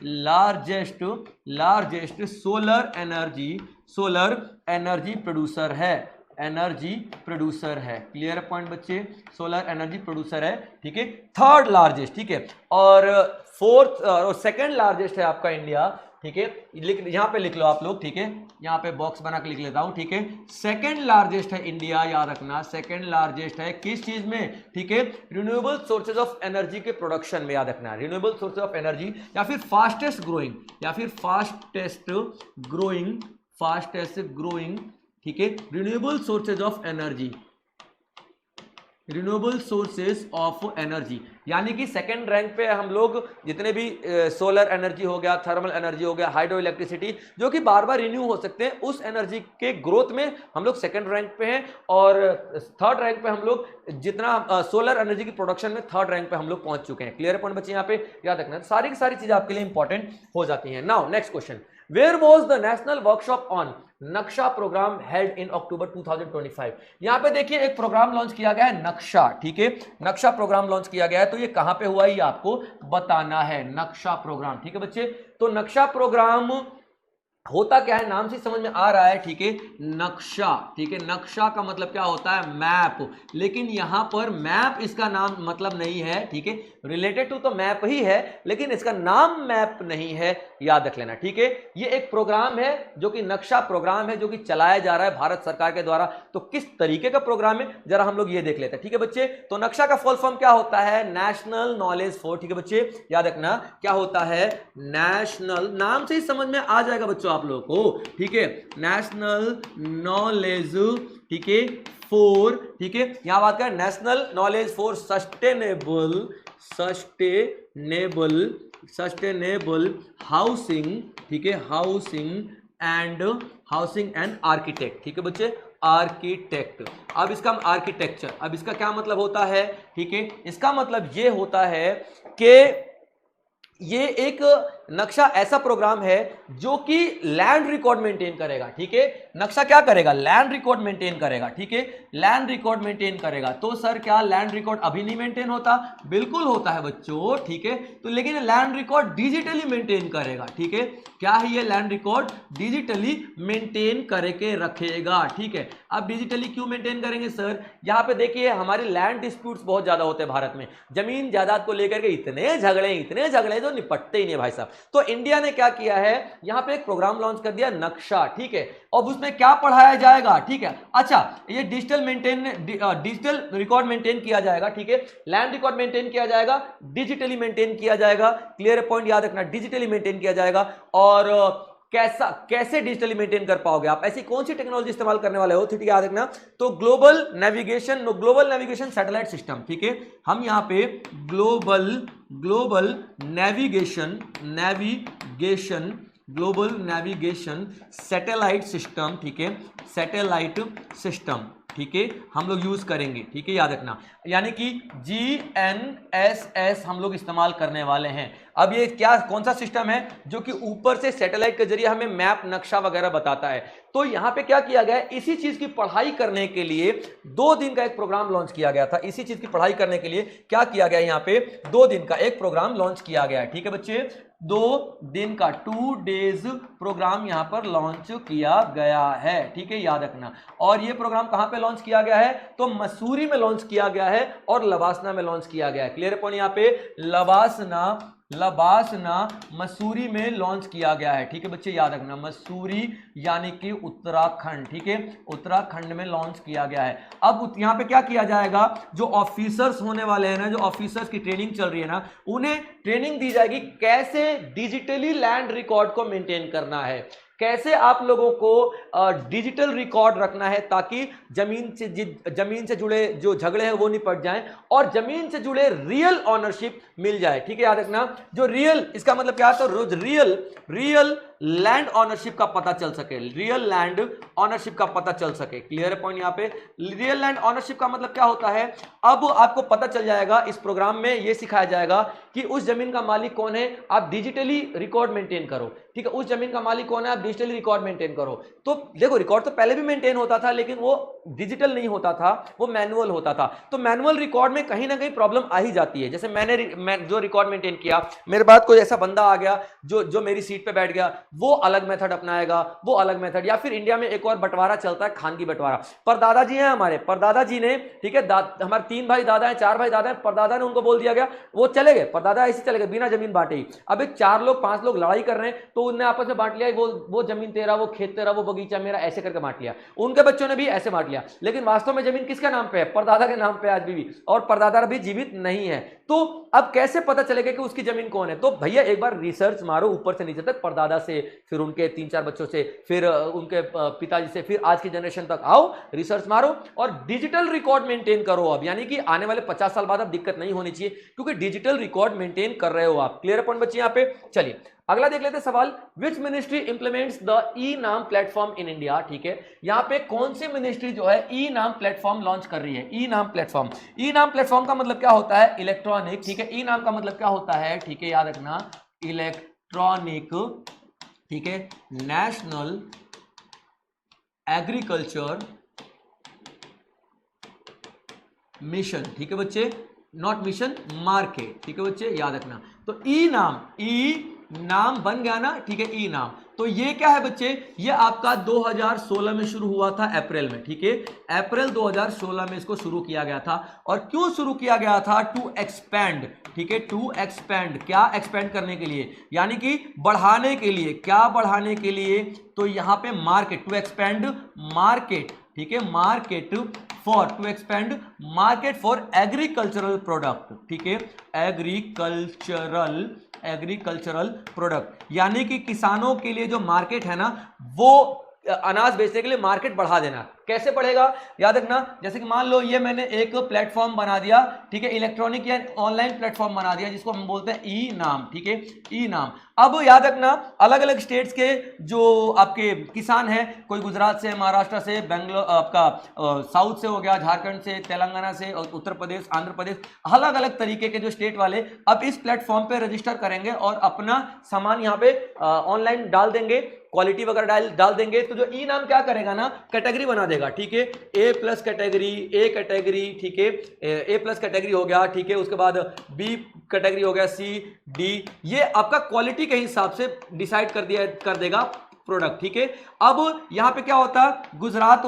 largest solar energy producer है, क्लियर पॉइंट बच्चे, सोलर एनर्जी प्रोड्यूसर है। ठीक है, 3rd लार्जेस्ट। ठीक है, और 4th और 2nd लार्जेस्ट है आपका इंडिया। ठीक है, यहां पे लिख लो आप लोग। ठीक है, यहां पे बॉक्स बना के लिख लेता हूं। ठीक है, 2nd लार्जेस्ट है इंडिया, याद रखना, 2nd लार्जेस्ट है किस चीज में, ठीक है, रिन्यूएबल सोर्सेज ऑफ एनर्जी के प्रोडक्शन में, याद रखना, रिन्यूएबल सोर्सेज ऑफ एनर्जी, या फिर फास्टेस्ट ग्रोइंग, ठीक है, रिन्यूएबल सोर्सेज ऑफ एनर्जी, यानी कि 2nd रैंक पे हम लोग जितने भी सोलर एनर्जी हो गया, थर्मल एनर्जी हो गया, हाइड्रो इलेक्ट्रिसिटी, जो कि बार बार रिन्यू हो सकते हैं, उस एनर्जी के ग्रोथ में हम लोग 2nd रैंक पे हैं, और 3rd रैंक पे हम लोग जितना सोलर एनर्जी की प्रोडक्शन में 3rd रैंक पे हम लोग पहुंच चुके हैं। क्लियर पॉइंट बच्चे, यहाँ पे याद रखना, सारी की सारी चीजें आपके लिए इंपॉर्टेंट हो जाती हैं। Now next question, where was the national workshop on Naksha program held in October 2025। यहां पे देखिए एक प्रोग्राम लॉन्च किया गया है, नक्शा। ठीक है, नक्शा प्रोग्राम लॉन्च किया गया है, तो ये कहां पे हुआ ये आपको बताना है, नक्शा प्रोग्राम। ठीक है बच्चे, तो नक्शा प्रोग्राम होता क्या है, नाम से समझ में आ रहा है। ठीक है, नक्शा। ठीक है, नक्शा का मतलब क्या होता है, मैप, लेकिन यहां पर मैप इसका नाम मतलब नहीं है। ठीक है, रिलेटेड टू तो मैप ही है, लेकिन इसका नाम मैप नहीं है, याद रख लेना। ठीक है, ये एक प्रोग्राम है जो कि नक्शा प्रोग्राम है, जो कि चलाया जा रहा है भारत सरकार के द्वारा। तो किस तरीके का प्रोग्राम है जरा हम लोग ये देख लेते हैं। ठीक है बच्चे, तो नक्शा का फुल फॉर्म क्या होता है, नेशनल नॉलेज फॉर। ठीक है बच्चे, याद रखना क्या होता है, नेशनल, नाम से ही समझ में आ जाएगा बच्चों आप लोग को। ठीक है, नेशनल नॉलेज, ठीक है, फॉर। ठीक है, यहां बात करें national knowledge for sustainable sustainable housing, ठीक है, हाउसिंग एंड आर्किटेक्ट, ठीक है बच्चे, आर्किटेक्ट। अब इसका आर्किटेक्चर, अब इसका क्या मतलब होता है, ठीक है, इसका मतलब ये होता है कि ये एक नक्शा ऐसा प्रोग्राम है जो कि लैंड रिकॉर्ड मेंटेन करेगा, ठीक है। नक्शा क्या करेगा, लैंड रिकॉर्ड मेंटेन करेगा, ठीक है, लैंड रिकॉर्ड मेंटेन करेगा। तो सर क्या लैंड रिकॉर्ड अभी नहीं मेंटेन होता, बिल्कुल होता है बच्चों, ठीक है। तो लेकिन लैंड रिकॉर्ड डिजिटली मेंटेन करेगा, ठीक है, क्या है ये, लैंड रिकॉर्ड डिजिटली मेंटेन करके रखेगा, ठीक है। अब डिजिटली क्यों मेंटेन करेंगे सर, यहां पे देखिए हमारे लैंड डिस्प्यूट्स बहुत ज्यादा होते हैं भारत में, जमीन जायदाद को लेकर के इतने झगड़े जो निपटते ही नहीं भाई साहब। तो इंडिया ने क्या किया है, यहां पे एक प्रोग्राम लॉन्च कर दिया नक्शा, ठीक है। अब उसमें क्या पढ़ाया जाएगा, ठीक है, अच्छा ये डिजिटल रिकॉर्ड मेंटेन किया जाएगा, ठीक है, लैंड रिकॉर्ड मेंटेन किया जाएगा, डिजिटली मेंटेन किया जाएगा, क्लियर पॉइंट याद रखना, डिजिटली मेंटेन किया जाएगा। और कैसे डिजिटली मेंटेन कर पाओगे आप, ऐसी कौन सी टेक्नोलॉजी इस्तेमाल करने वाले हो, ठीक है, याद रखना। तो ग्लोबल नेविगेशन सैटेलाइट सिस्टम, ठीक है, हम यहां पे ग्लोबल नेविगेशन सैटेलाइट सिस्टम, ठीक है, सैटेलाइट सिस्टम, ठीक है, हम लोग यूज करेंगे, ठीक है, याद रखना, यानी कि GNSS हम लोग इस्तेमाल करने वाले हैं। अब ये क्या, कौन सा सिस्टम है जो कि ऊपर से सैटेलाइट के जरिए हमें मैप, नक्शा वगैरह बताता है। तो यहां पे क्या किया गया है, इसी चीज की पढ़ाई करने के लिए 2 दिन का एक प्रोग्राम लॉन्च किया गया था। इसी चीज की पढ़ाई करने के लिए क्या किया गया, यहां पे 2 दिन का एक प्रोग्राम लॉन्च किया गया है, ठीक है बच्चे, 2 दिन का 2 डेज प्रोग्राम यहां पर लॉन्च किया गया है, ठीक है, याद रखना। और ये प्रोग्राम कहां पे लॉन्च किया गया है, तो मसूरी में लॉन्च किया गया है और लबासना में लॉन्च किया गया है। क्लियर पॉइंट, यहां पे लबासना मसूरी में लॉन्च किया गया है, ठीक है बच्चे, याद रखना, मसूरी यानी कि उत्तराखंड, ठीक है, उत्तराखंड में लॉन्च किया गया है। अब यहां पे क्या किया जाएगा, जो ऑफिसर्स होने वाले हैं ना, जो ऑफिसर्स की ट्रेनिंग चल रही है ना, उन्हें ट्रेनिंग दी जाएगी कैसे डिजिटली लैंड रिकॉर्ड को मेंटेन करना है, कैसे आप लोगों को डिजिटल रिकॉर्ड रखना है, ताकि जमीन से जुड़े जो झगड़े हैं वो निपट जाएं और जमीन से जुड़े रियल ऑनरशिप मिल जाए, ठीक है, याद रखना। जो रियल, इसका मतलब क्या है, तो रियल लैंड ऑनरशिप का पता चल सके, रियल लैंड ऑनरशिप का पता चल सके। क्लियर पॉइंट, यहां पे रियल लैंड ऑनरशिप का मतलब क्या होता है, अब आपको पता चल जाएगा, इस प्रोग्राम में यह सिखाया जाएगा कि उस जमीन का मालिक कौन है, आप डिजिटली रिकॉर्ड मेंटेन करो, ठीक है, उस जमीन का मालिक कौन है, आप डिजिटली रिकॉर्ड मेंटेन करो। तो देखो रिकॉर्ड तो पहले भी मेंटेन होता था, लेकिन वो डिजिटल नहीं होता था, वो मैनुअल होता था। तो मैनुअल रिकॉर्ड में कहीं ना कहीं प्रॉब्लम आ ही जाती है। जैसे मैं जो रिकॉर्ड मेंटेन किया, मेरे बाद कोई ऐसा बंदा आ गया जो मेरी सीट पे बैठ गया, वो अलग मेथड अपनाएगा, वो अलग मेथड, या फिर इंडिया में एक और बंटवारा चलता है, खानगी बंटवारा। परदादा जी हैं हमारे, परदादा जी ने, ठीक है, हमारे 3 भाई दादा हैं, 4 भाई दादा हैं, परदादा ने उनको बोल दिया गया, वो चले गए, परदादा ऐसे चले गए बिना जमीन बांटे ही। अब 4 लोग 5 लोग लड़ाई कर रहे हैं, तो उन्हें आपस में बांट लिया, वो जमीन तेरा, वो खेत तेरा, वो बगीचा मेरा, ऐसे करके बांट लिया। उनके बच्चों ने भी ऐसे बांट लिया, लेकिन वास्तव में जमीन किसके नाम पे है, परदादा के नाम पे आज भी, और परदादा भी जीवित नहीं है। तो अब कैसे पता चलेगा कि उसकी जमीन कौन है, तो भैया एक बार रिसर्च मारो ऊपर से नीचे तक, परदादा से, फिर उनके 3-4 बच्चों से, फिर उनके पिताजी से, फिर आज की जनरेशन तक आओ, रिसर्च मारो और डिजिटल रिकॉर्ड मेंटेन करो। अब यानी कि आने वाले 50 साल बाद अब दिक्कत नहीं होनी चाहिए, क्योंकि डिजिटल रिकॉर्ड मेंटेन कर रहे हो आप। क्लियर पॉइंट बच्चे यहां पे। चलिए अगला देख लेते हैं सवाल, विच मिनिस्ट्री इंप्लीमेंट्स द ई नाम प्लेटफॉर्म इन इंडिया, ठीक है, यहां पे कौन सी मिनिस्ट्री जो है ई नाम प्लेटफॉर्म लॉन्च कर रही है। ई नाम प्लेटफॉर्म का मतलब क्या होता है, इलेक्ट्रॉनिक, ठीक है, ई नाम का मतलब क्या होता है, ठीक है, याद रखना, इलेक्ट्रॉनिक, ठीक है, नेशनल एग्रीकल्चर मिशन, ठीक है बच्चे, नॉट मिशन, मार्केट, ठीक है बच्चे, याद रखना। तो ई नाम बन गया ना, ठीक है, ई नाम। तो ये क्या है बच्चे, ये आपका 2016 में शुरू हुआ था, अप्रैल में, ठीक है, अप्रैल 2016 में इसको शुरू किया गया था। और क्यों शुरू किया गया था, टू एक्सपेंड, ठीक है, टू एक्सपेंड, क्या एक्सपेंड करने के लिए, यानी कि बढ़ाने के लिए, क्या बढ़ाने के लिए, तो यहां पे मार्केट, टू एक्सपेंड मार्केट, ठीक है, market for, to expand market for agricultural product, ठीक है, एग्रीकल्चरल प्रोडक्ट, यानी कि किसानों के लिए जो मार्केट है ना, वो अनाज बेचने के लिए मार्केट बढ़ा देना, कैसे बढ़ेगा? याद रखना, जैसे कि मान लो ये मैंने एक प्लेटफॉर्म बना दिया, ठीक है, इलेक्ट्रॉनिक या ऑनलाइन प्लेटफॉर्म बना दिया जिसको हम बोलते हैं ई नाम, ठीक है, ई नाम। अब याद रखना अलग अलग स्टेट्स के जो आपके किसान हैं, कोई गुजरात से, महाराष्ट्र से, बेंगलोर आपका साउथ से हो गया, झारखंड से, तेलंगाना से, उत्तर प्रदेश, आंध्र प्रदेश, अलग अलग तरीके के जो स्टेट वाले अब इस प्लेटफॉर्म पे रजिस्टर करेंगे और अपना सामान यहाँ पे ऑनलाइन डाल देंगे, क्वालिटी वगैरह डाल देंगे। तो जो ई नाम क्या करेगा ना, कैटेगरी बना देगा, ठीक है, ए प्लस कैटेगरी, ए कैटेगरी, ठीक है, ए प्लस कैटेगरी हो गया, ठीक है, उसके बाद बी कैटेगरी हो गया, सी, डी, ये आपका क्वालिटी के हिसाब से डिसाइड कर देगा प्रोडक्ट, ठीक है। अब यहां पे क्या होता है, गुजरात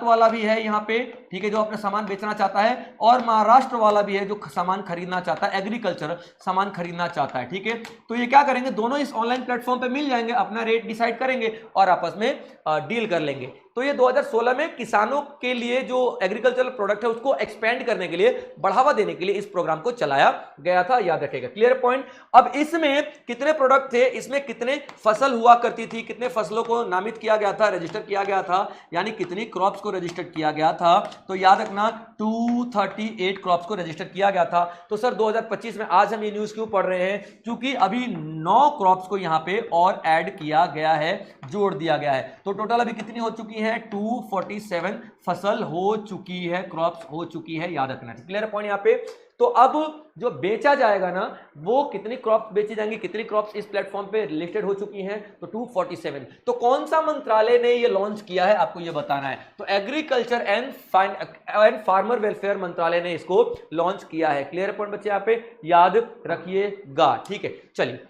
वाला भी है यहां पे, ठीक है, जो अपना सामान बेचना चाहता है, और महाराष्ट्र वाला भी है जो सामान खरीदना चाहता है, एग्रीकल्चर सामान खरीदना चाहता है, ठीक है। तो ये क्या करेंगे, दोनों इस ऑनलाइन प्लेटफॉर्म पे मिल जाएंगे, अपना रेट डिसाइड करेंगे और आपस में डील कर लेंगे। तो ये 2016 में किसानों के लिए जो एग्रीकल्चरल प्रोडक्ट है उसको एक्सपेंड करने के लिए, बढ़ावा देने के लिए इस प्रोग्राम को चलाया गया था, याद रखेगा, क्लियर पॉइंट। अब इसमें कितने प्रोडक्ट थे, इसमें कितने फसल हुआ करती थी, कितने फसलों को नामित किया गया था, रजिस्टर किया गया था, यानी कितनी क्रॉप्स को रजिस्टर किया गया था, तो याद रखना 238 क्रॉप्स को रजिस्टर किया गया था। तो सर 2025 में आज हम ये न्यूज क्यों पढ़ रहे हैं, क्योंकि अभी 9 क्रॉप्स को यहां पे और ऐड किया गया है, जोड़ दिया गया है। तो टोटल अभी कितनी हो चुकी है, 247 फसल हो चुकी है, क्रॉप्स हो चुकी है, याद रखना, क्लियर पॉइंट यहां पे। तो अब जो बेचा जाएगा ना, वो कितनी क्रॉप्स बेची जाएंगी, कितनी क्रॉप्स इस प्लेटफॉर्म पे लिस्टेड हो चुकी हैं, तो 247। तो कौन सा मंत्रालय ने ये लॉन्च किया है, आपको ये बताना है। तो एग्रीकल्चर एंड फार्मर वेलफेयर मंत्रालय ने इसको लॉन्च किया है, क्लियर पॉइंट बच्चे यहां पे याद रखिएगा, ठीक है। चलिए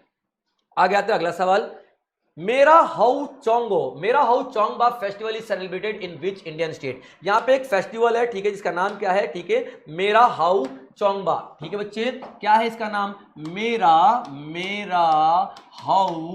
आगे आते हैं, अगला सवाल, मेरा how Chongba festival is celebrated in which Indian state. यहां पे एक फेस्टिवल है, ठीक है, जिसका नाम क्या है, ठीक है, मेरा हाउ चोंगबा, ठीक है बच्चे, क्या है इसका नाम, मेरा हाउ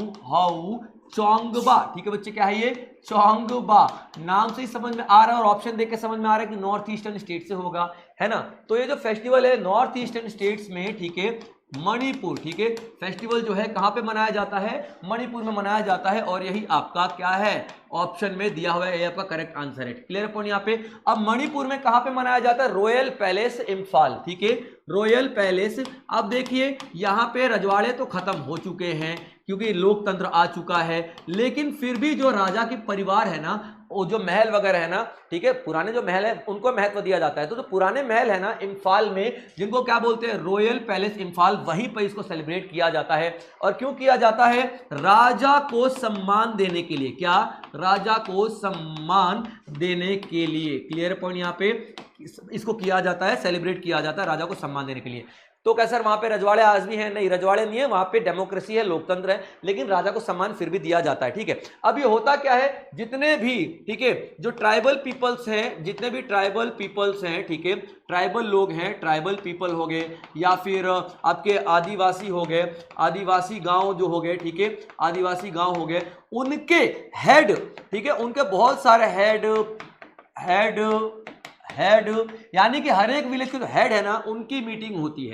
चोंगबा, ठीक है बच्चे, क्या है ये, चोंगबा। नाम से ही समझ में आ रहा है और ऑप्शन देख के समझ में आ रहा है कि नॉर्थ ईस्टर्न स्टेट से होगा, है ना। तो ये जो फेस्टिवल है नॉर्थ ईस्टर्न स्टेट्स में, ठीक है, मणिपुर, ठीक है, फेस्टिवल जो है कहां पे मनाया जाता है, मणिपुर में मनाया जाता है, और यही आपका क्या है, ऑप्शन में दिया हुआ है, ये आपका करेक्ट आंसर है, क्लियर पॉइंट यहां पे। अब मणिपुर में कहां पे मनाया जाता है, रॉयल पैलेस इंफाल, ठीक है, रॉयल पैलेस। अब देखिए यहां पे रजवाड़े तो खत्म हो चुके हैं क्योंकि लोकतंत्र आ चुका है, लेकिन फिर भी जो राजा की परिवार है ना, वो जो महल वगैरह है ना, ठीक है, पुराने जो महल है उनको महत्व दिया जाता है। तो जो पुराने महल है ना इंफाल में, जिनको क्या बोलते हैं, रॉयल पैलेस इंफाल, वहीं पर इसको सेलिब्रेट किया जाता है। और क्यों किया जाता है, राजा को सम्मान देने के लिए, क्या, राजा को सम्मान देने के लिए, क्लियर पॉइंट यहां पे इसको किया जाता है, सेलिब्रेट किया जाता है राजा को सम्मान देने के लिए। तो क्या सर वहां पे रजवाड़े आज भी हैं, नहीं, रजवाड़े नहीं है, वहां पे डेमोक्रेसी है, लोकतंत्र है, लेकिन राजा को सम्मान फिर भी दिया जाता है, ठीक है। अब ये होता क्या है, जितने भी, ठीक है, जो ट्राइबल पीपल्स हैं, जितने भी ट्राइबल पीपल्स हैं, ठीक है, ट्राइबल लोग हैं, ट्राइबल पीपल हो गए, या फिर आपके आदिवासी हो गए, आदिवासी गांव जो हो गए, ठीक है, आदिवासी गांव हो गए, उनके हेड, ठीक है, उनके बहुत सारे हेड यानी कि हर एक विलेज के जो हेड है ना, उनकी मीटिंग होती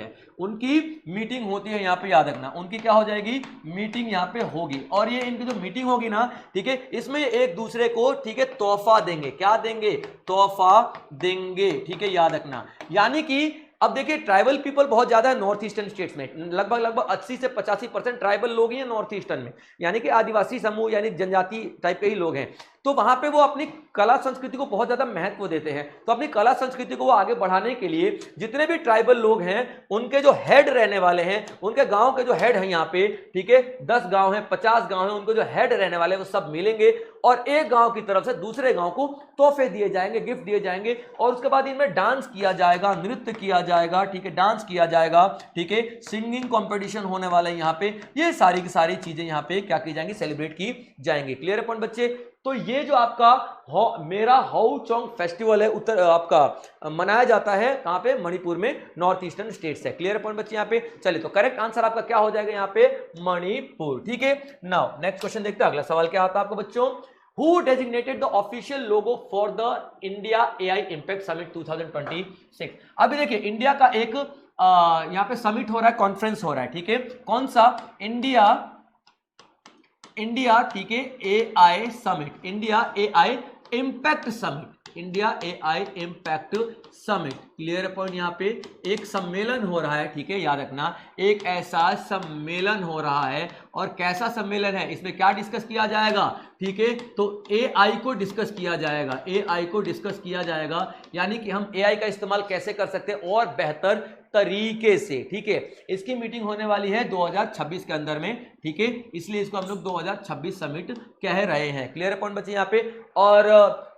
है, यहाँ पे याद रखना, उनकी क्या हो जाएगी, मीटिंग यहाँ पे होगी। और ये इनकी जो मीटिंग होगी ना, ठीक है, इसमें एक दूसरे को, ठीक है, तोहफा देंगे, क्या देंगे, तोहफा देंगे, ठीक है, याद रखना। यानी कि अब देखिए ट्राइबल पीपल बहुत ज्यादा है नॉर्थ ईस्टर्न स्टेट्स में, लगभग 80 से 85% ट्राइबल लोग ही हैं नॉर्थ ईस्टर्न में, यानी कि आदिवासी समूह यानी जनजाति टाइप के ही लोग हैं। तो वहां पे वो अपनी कला संस्कृति को बहुत ज्यादा महत्व देते हैं। तो अपनी कला संस्कृति को वो आगे बढ़ाने के लिए जितने भी ट्राइबल लोग हैं, उनके जो हेड रहने वाले हैं, उनके गांव के जो हेड हैं यहाँ पे, ठीक है, 10 गांव हैं, 50 गांव हैं, उनको जो हेड रहने वाले वो सब मिलेंगे और एक गांव की तरफ से दूसरे गांव को तोहफे दिए जाएंगे, गिफ्ट दिए जाएंगे, और उसके बाद इनमें डांस किया जाएगा, नृत्य किया जाएगा, ठीक है, डांस किया जाएगा, ठीक है, सिंगिंग कॉम्पिटिशन होने वाला है यहाँ पे। ये सारी की सारी चीजें यहाँ पे क्या की जाएंगी, सेलिब्रेट की जाएंगी, क्लियर है पॉइंट बच्चे। तो ये जो आपका मेरा हाउ चोंग फेस्टिवल है, उत्तर आपका मनाया जाता है कहां पे, मणिपुर में, नॉर्थ ईस्टर्न स्टेट्स है, क्लियर पॉइंट बच्चे यहाँ पे। चलिए तो करेक्ट आंसर आपका क्या हो जाएगा यहाँ पे, मणिपुर, ठीक है। नाउ नेक्स्ट क्वेश्चन देखते हैं, अगला सवाल क्या आता है आपको बच्चों, who designated the official logo for the India AI impact summit 2026। अभी देखिए इंडिया का एक यहाँ पे समिट हो रहा है, कॉन्फ्रेंस हो रहा है, ठीक है, कौन सा, इंडिया, ठीक है, AI summit, India AI impact summit, India AI impact summit. Clear point, यहाँ पे एक सम्मेलन हो रहा है, ठीक है, याद रखना, एक ऐसा सम्मेलन हो रहा है। और कैसा सम्मेलन है, इसमें क्या डिस्कस किया जाएगा, ठीक है, तो एआई को डिस्कस किया जाएगा, एआई को डिस्कस किया जाएगा, यानी कि हम एआई का इस्तेमाल कैसे कर सकते हैं और बेहतर तरीके से, ठीक है। इसकी मीटिंग होने वाली है 2026 के अंदर में, ठीक है, इसलिए इसको हम लोग 2026 समिट कह रहे हैं। क्लियर पॉइंट बच्चे यहाँ पे। और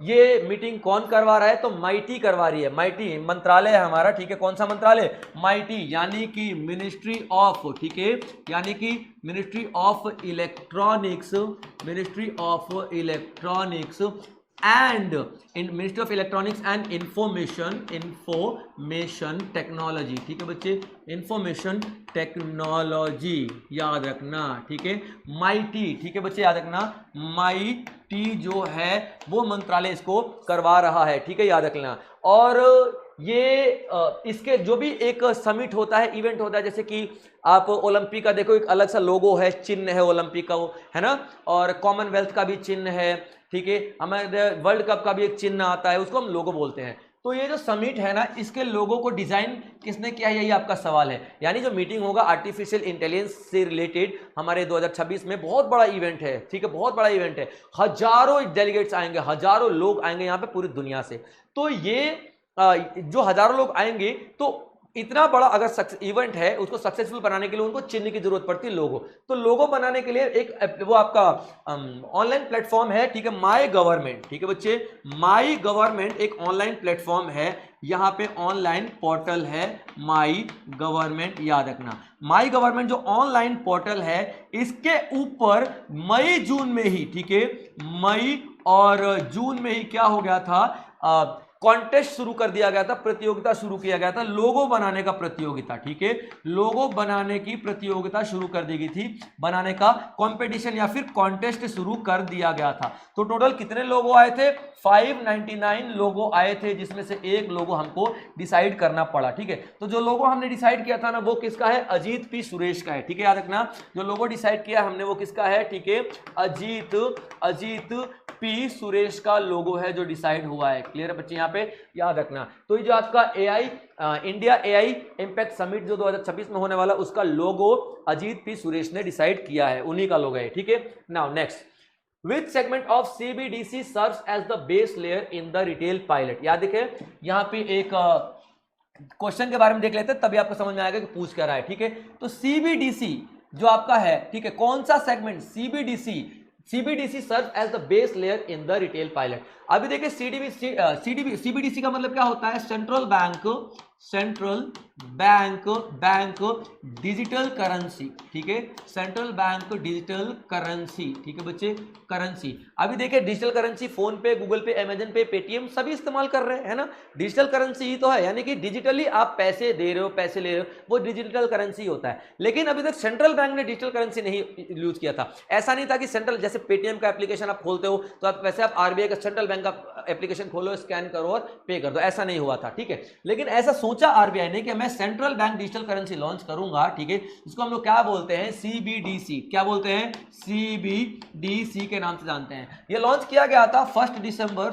ये मीटिंग कौन करवा रहा है, तो माइटी करवा रही है, माइटी मंत्रालय है हमारा, ठीक है, कौन सा मंत्रालय, माइटी, यानी कि मिनिस्ट्री ऑफ, ठीक है, यानी कि ministry of electronics, ministry of electronics and in ministry of electronics and information technology, ठीक है बच्चे, इंफॉर्मेशन टेक्नोलॉजी, याद रखना, ठीक है, माइटी, ठीक है बच्चे, याद रखना, माइटी जो है वो मंत्रालय इसको करवा रहा है, ठीक है, याद रखना। और ये इसके जो भी एक समिट होता है, इवेंट होता है, जैसे कि आप ओलंपिक का देखो, एक अलग सा लोगो है, चिन्ह है ओलंपिक का, वो है ना, और कॉमनवेल्थ का भी चिन्ह है, ठीक है, हमारे वर्ल्ड कप का भी एक चिन्ह आता है, उसको हम लोगो बोलते हैं। तो ये जो समिट है ना, इसके लोगों को डिजाइन किसने किया है, यही आपका सवाल है। यानी जो मीटिंग होगा आर्टिफिशियल इंटेलिजेंस से रिलेटेड हमारे 2026 में, बहुत बड़ा इवेंट है, ठीक है, बहुत बड़ा इवेंट है, हजारों डेलीगेट्स आएंगे, हजारों लोग आएंगे यहाँ पे पूरी दुनिया से। तो ये जो हजारों लोग आएंगे, तो इतना बड़ा अगर इवेंट है, उसको सक्सेसफुल बनाने के लिए उनको चिन्ह की जरूरत पड़ती है, लोगो। तो लोगो बनाने के लिए एक वो आपका ऑनलाइन प्लेटफॉर्म है, ठीक है, माई गवर्नमेंट, ठीक है बच्चे, माई गवर्नमेंट एक ऑनलाइन प्लेटफॉर्म है, यहाँ पे ऑनलाइन पोर्टल है माई गवर्नमेंट, याद रखना, माई गवर्नमेंट जो ऑनलाइन पोर्टल है, इसके ऊपर मई जून में ही, ठीक है, मई और जून में ही क्या हो गया था, कॉन्टेस्ट शुरू कर दिया गया था, प्रतियोगिता शुरू किया गया था, लोगो बनाने का प्रतियोगिता, ठीक है, लोगो बनाने की प्रतियोगिता शुरू कर दी गई थी, बनाने का कंपटीशन या फिर कॉन्टेस्ट शुरू कर दिया गया था। तो टोटल कितने लोगो आए थे, 599 लोगो आए थे, जिसमें से एक लोगो हमको डिसाइड करना पड़ा, ठीक है। तो जो लोगो हमने डिसाइड किया था ना, वो किसका है, अजीत पी सुरेश का है, ठीक है, याद रखना, जो लोगो डिसाइड किया हमने वो किसका है, ठीक है, अजीत पी सुरेश का लोगो है जो डिसाइड हुआ है। क्लियर है बच्चे, यहाँ पे याद रखना। तो ये जो आपका इंडिया एआई इम्पैक्ट समिट जो 2026 में होने वाला, उसका लोगो अजीत पी सुरेश ने डिसाइड किया है, उन्हीं का लोगो है, ठीक है। Now next, Which segment of CBDC serves as the base layer in the retail pilot? याद देखे, यहाँ पे एक क्वेश्चन के बारे में देख लेते हैं, तभी आपको समझ में आएगा कि पूछ क्या रहा है, ठीक है। तो CBDC जो आपका है, ठीक है, कौन सा segment, CBDC serve as the base layer in the retail pilot. अभी देखिए CBDC का मतलब क्या होता है, सेंट्रल बैंक डिजिटल करेंसी, ठीक है, सेंट्रल बैंक डिजिटल करेंसी, ठीक है बच्चे, करेंसी। अभी देखिए डिजिटल करेंसी फोन पे, गूगल पे, अमेजन पे, पेटीएम सभी इस्तेमाल कर रहे हैं, है ना, डिजिटल करेंसी ही तो है, यानी कि डिजिटली आप पैसे दे रहे हो, पैसे ले रहे हो, वो डिजिटल करेंसी होता है। लेकिन अभी तक सेंट्रल बैंक ने डिजिटल करेंसी नहीं यूज किया था। ऐसा नहीं था कि सेंट्रल, जैसे पेटीएम का एप्लीकेशन आप खोलते हो तो आप वैसे आप आरबीआई का सेंट्रल बैंक का एप्लीकेशन खोलो, स्कैन करो और पे कर दो, ऐसा नहीं हुआ था, ठीक है। लेकिन ऐसा सोचा आरबीआई ने कि मैं central bank digital currency launch करूंगा, ठीक है, इसको हम लोग क्या बोलते हैं, CBDC, क्या बोलते हैं, CBDC के नाम से जानते हैं। ये लॉन्च किया गया था 1 दिसंबर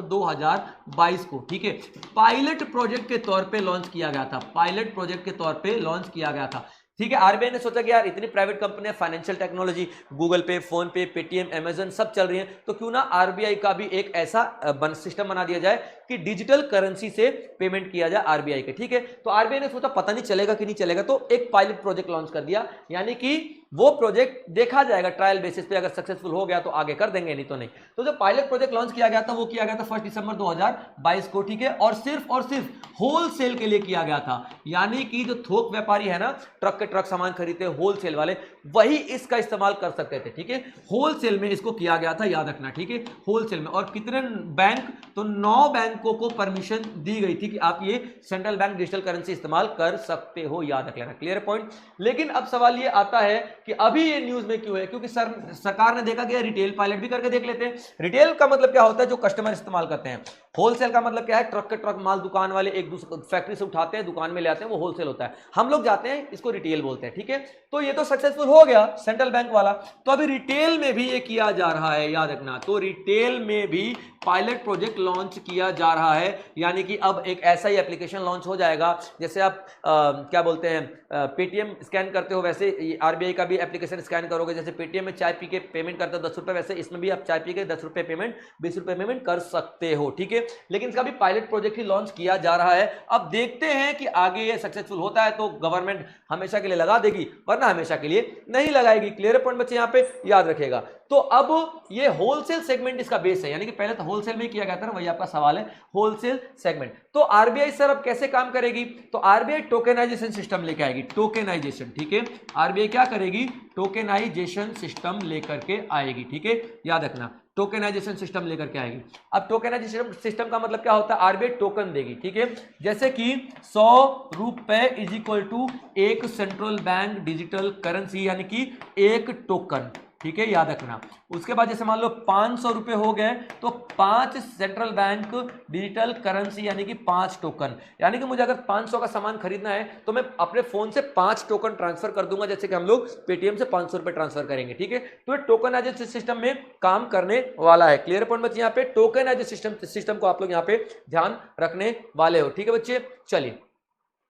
2022 को, ठीक है, पायलट प्रोजेक्ट के तौर पे लॉन्च किया गया था, पायलट प्रोजेक्ट के तौर पे लॉन्च किया गया था, ठीक है। आरबीआई ने सोचा कि यार इतनी private company, financial technology, Google पे, फोन पे, पेटीएम, अमेजन सब चल रही है, तो क्यों ना आरबीआई का भी एक ऐसा सिस्टम बना दिया जाए कि डिजिटल करेंसी से पेमेंट किया जाए आरबीआई के, ठीक है। तो आरबीआई ने सोचा पता नहीं चलेगा कि नहीं चलेगा, तो एक पायलट प्रोजेक्ट लॉन्च कर दिया, यानी कि वो प्रोजेक्ट देखा जाएगा ट्रायल बेसिस पे, अगर सक्सेसफुल हो गया तो आगे कर देंगे, नहीं तो नहीं। तो जो पायलट प्रोजेक्ट लॉन्च किया गया था वो किया गया था 1 दिसंबर 2022 को, ठीक है, और सिर्फ होलसेल के लिए किया गया था, यानी कि जो थोक व्यापारी है ना, ट्रक के ट्रक सामान खरीदते होलसेल वाले, वही इसका इस्तेमाल कर सकते थे, ठीक है, होलसेल में इसको किया गया था, याद रखना, ठीक है, होलसेल में। और कितने बैंक, तो 9 बैंकों को परमिशन दी गई थी कि आप ये सेंट्रल बैंक डिजिटल करेंसी इस्तेमाल कर सकते हो, याद रख लेना। Clear point. लेकिन अब सवाल ये आता है कि अभी ये न्यूज में क्यों है, क्योंकि सरकार ने देखा कि रिटेल पायलट भी करके देख लेते हैं। रिटेल का मतलब क्या होता है, जो कस्टमर इस्तेमाल करते हैं। होलसेल का मतलब क्या है, ट्रक के ट्रक माल दुकान वाले एक दूसरे फैक्ट्री से उठाते हैं, दुकान में ले आते हैं, वो होलसेल होता है। हम लोग जाते हैं, इसको रिटेल बोलते हैं, ठीक है। तो ये तो सक्सेसफुल हो गया सेंट्रल बैंक वाला। तो अभी रिटेल में भी ये किया जा रहा है, याद रखना। तो रिटेल में भी पायलट प्रोजेक्ट लॉन्च किया जा रहा है, यानी कि अब एक ऐसा ही एप्लीकेशन लॉन्च हो जाएगा जैसे आप क्या बोलते हैं पेटीएम स्कैन करते हो, वैसे आरबीआई का भी एप्लीकेशन स्कैन करोगे। जैसे पेटीएम में चाय पी के पेमेंट करते हो 10 रुपए, वैसे इसमें भी आप चाय पी के 10 रुपए पेमेंट, 20 रुपए पेमेंट कर सकते हो, ठीक है। लेकिन इसका भी पायलट प्रोजेक्ट ही लॉन्च किया जा रहा है। अब देखते हैं कि आगे ये सक्सेसफुल होता है तो गवर्नमेंट हमेशा के लिए लगा देगी, वरना हमेशा के लिए नहीं लगाएगी। क्लियर पॉइंट बच्चे यहाँ पे याद रखेगा। तो अब ये होलसेल सेगमेंट इसका बेस है, यानी कि पहले तो होलसेल में किया गया था ना, वही आपका सवाल है, होलसेल सेगमेंट। तो आरबीआई सर अब कैसे काम करेगी, तो आरबीआई टोकेनाइजेशन सिस्टम लेके आएगी, टोकेनाइजेशन, ठीक है। आरबीआई क्या करेगी, टोकेनाइजेशन सिस्टम लेकर के आएगी, ठीक है, याद रखना, टोकेनाइजेशन सिस्टम लेकर के आएगी। अब टोकेनाइजेशन सिस्टम का मतलब क्या होता है, आरबीआई टोकन देगी, ठीक है। जैसे कि 100 रुपए इज इक्वल टू एक सेंट्रल बैंक डिजिटल करेंसी, यानी कि एक टोकन, ठीक है, याद रखना। उसके बाद जैसे मान लो 500 रुपए हो गए तो 5 सेंट्रल बैंक डिजिटल करेंसी, यानी कि 5 टोकन। यानी कि मुझे अगर 500 का सामान खरीदना है तो मैं अपने फोन से 5 टोकन ट्रांसफर कर दूंगा, जैसे कि हम लोग पेटीएम से 500 रुपए ट्रांसफर करेंगे, ठीक है। तो टोकनाइजेशन सिस्टम में काम करने वाला है। क्लियर पॉइंट बच्चे, यहाँ पे टोकनाइजेशन सिस्टम को आप लोग यहाँ पे ध्यान रखने वाले हो, ठीक है बच्चे। चलिए,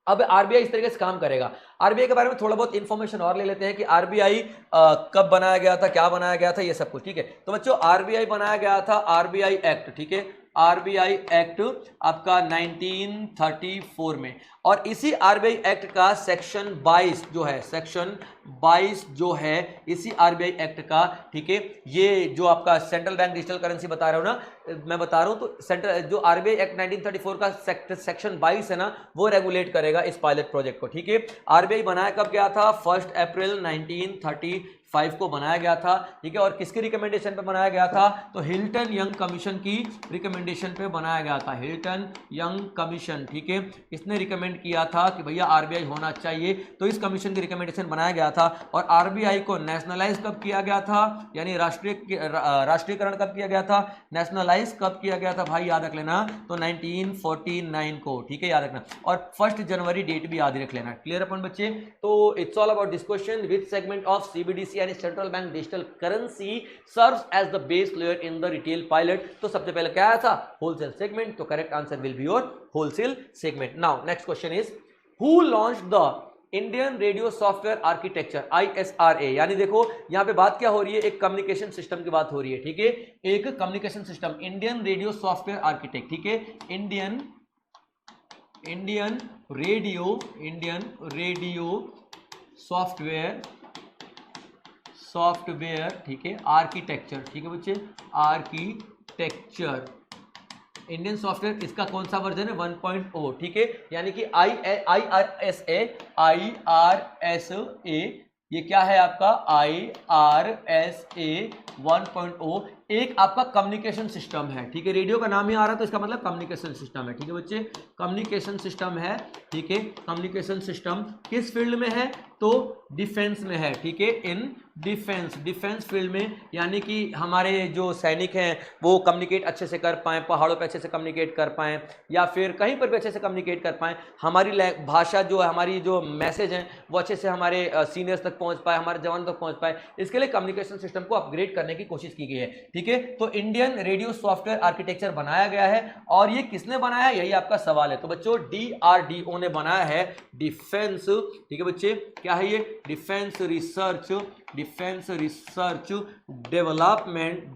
अब आरबीआई इस तरीके से काम करेगा। आरबीआई के बारे में थोड़ा बहुत इंफॉर्मेशन और ले लेते हैं कि आरबीआई कब बनाया गया था, क्या बनाया गया था, ये सब कुछ, ठीक है। तो बच्चों आरबीआई बनाया गया था आरबीआई एक्ट, ठीक है, आरबीआई एक्ट आपका 1934 में। और इसी आरबीआई एक्ट का सेक्शन 22 जो है, सेक्शन 22 जो है इसी आरबीआई एक्ट का, ठीक है। ये जो आपका सेंट्रल बैंक डिजिटल करेंसी बता रहे हो ना, मैं बता रहा हूं, तो सेंट्रल जो आरबीआई एक्ट 1934 का सेक्शन 22 है ना, वो रेगुलेट करेगा इस पायलट प्रोजेक्ट को, ठीक है। आरबीआई बनाया कब गया था, 1 अप्रैल 1935 को बनाया गया था, ठीक है। और किसकी रिकमेंडेशन पे बनाया गया था, तो हिल्टन यंग कमीशन की रिकमेंडेशन पे बनाया गया था, हिल्टन यंग कमीशन, ठीक है। इसने रिकमेंड किया था कि भैया आरबीआई होना चाहिए, तो इस कमीशन की रिकमेंडेशन बनाया गया था। और आरबीआई को नेशनलाइज कब किया गया था, यानी राष्ट्रीयकरण कब किया गया था, नेशनलाइज कब किया गया था भाई, याद रख लेना, तो 1949 को, ठीक है, याद रखना। और 1 जनवरी डेट भी याद रख लेना। क्लियर अपन बच्चे। तो it's all about this question, which segment of CBDC यानी central bank digital currency serves as the base layer in the retail pilot. तो सबसे पहले क्या आया था, होलसेल सेगमेंट, तो correct answer will be your wholesale segment. Now next question is, who launched the Indian radio software architecture, ISRA। यानी देखो यहां पे बात क्या हो रही है, एक कम्युनिकेशन सिस्टम की बात हो रही है, ठीक है, एक communication system, Indian radio software architect, ठीक है, इंडियन रेडियो सॉफ्टवेयर, ठीक है, आर्किटेक्चर, ठीक है बच्चे, आर्किटेक्चर इंडियन सॉफ्टवेयर, इसका कौन सा वर्जन है, 1.0, ठीक है। यानी कि IRSA, ये क्या है आपका, IRSA 1.0 एक आपका कम्युनिकेशन सिस्टम है, ठीक है। रेडियो का नाम ही आ रहा है तो इसका मतलब कम्युनिकेशन सिस्टम है, ठीक है बच्चे, कम्युनिकेशन सिस्टम है, ठीक है। कम्युनिकेशन सिस्टम किस फील्ड में है, तो डिफेंस में है, ठीक है, इन डिफेंस फील्ड में, यानी कि हमारे जो सैनिक हैं वो कम्युनिकेट अच्छे से कर पाएं, पहाड़ों पे अच्छे से कम्युनिकेट कर पाएं, या फिर कहीं पर भी अच्छे से कम्युनिकेट कर पाएं, हमारी भाषा जो है, हमारी जो मैसेज हैं वो अच्छे से हमारे सीनियर्स तक पहुंच पाए, हमारे जवान तक पहुंच पाए। इसके लिए कम्युनिकेशन सिस्टम को अपग्रेड करने की कोशिश की गई है, ठीक है। तो इंडियन रेडियो सॉफ्टवेयर आर्किटेक्चर बनाया गया है, और ये किसने बनाया है, यही आपका सवाल है। तो बच्चों DRDO ने बनाया है, डिफेंस, ठीक है बच्चे, क्या है ये, डिफेंस रिसर्च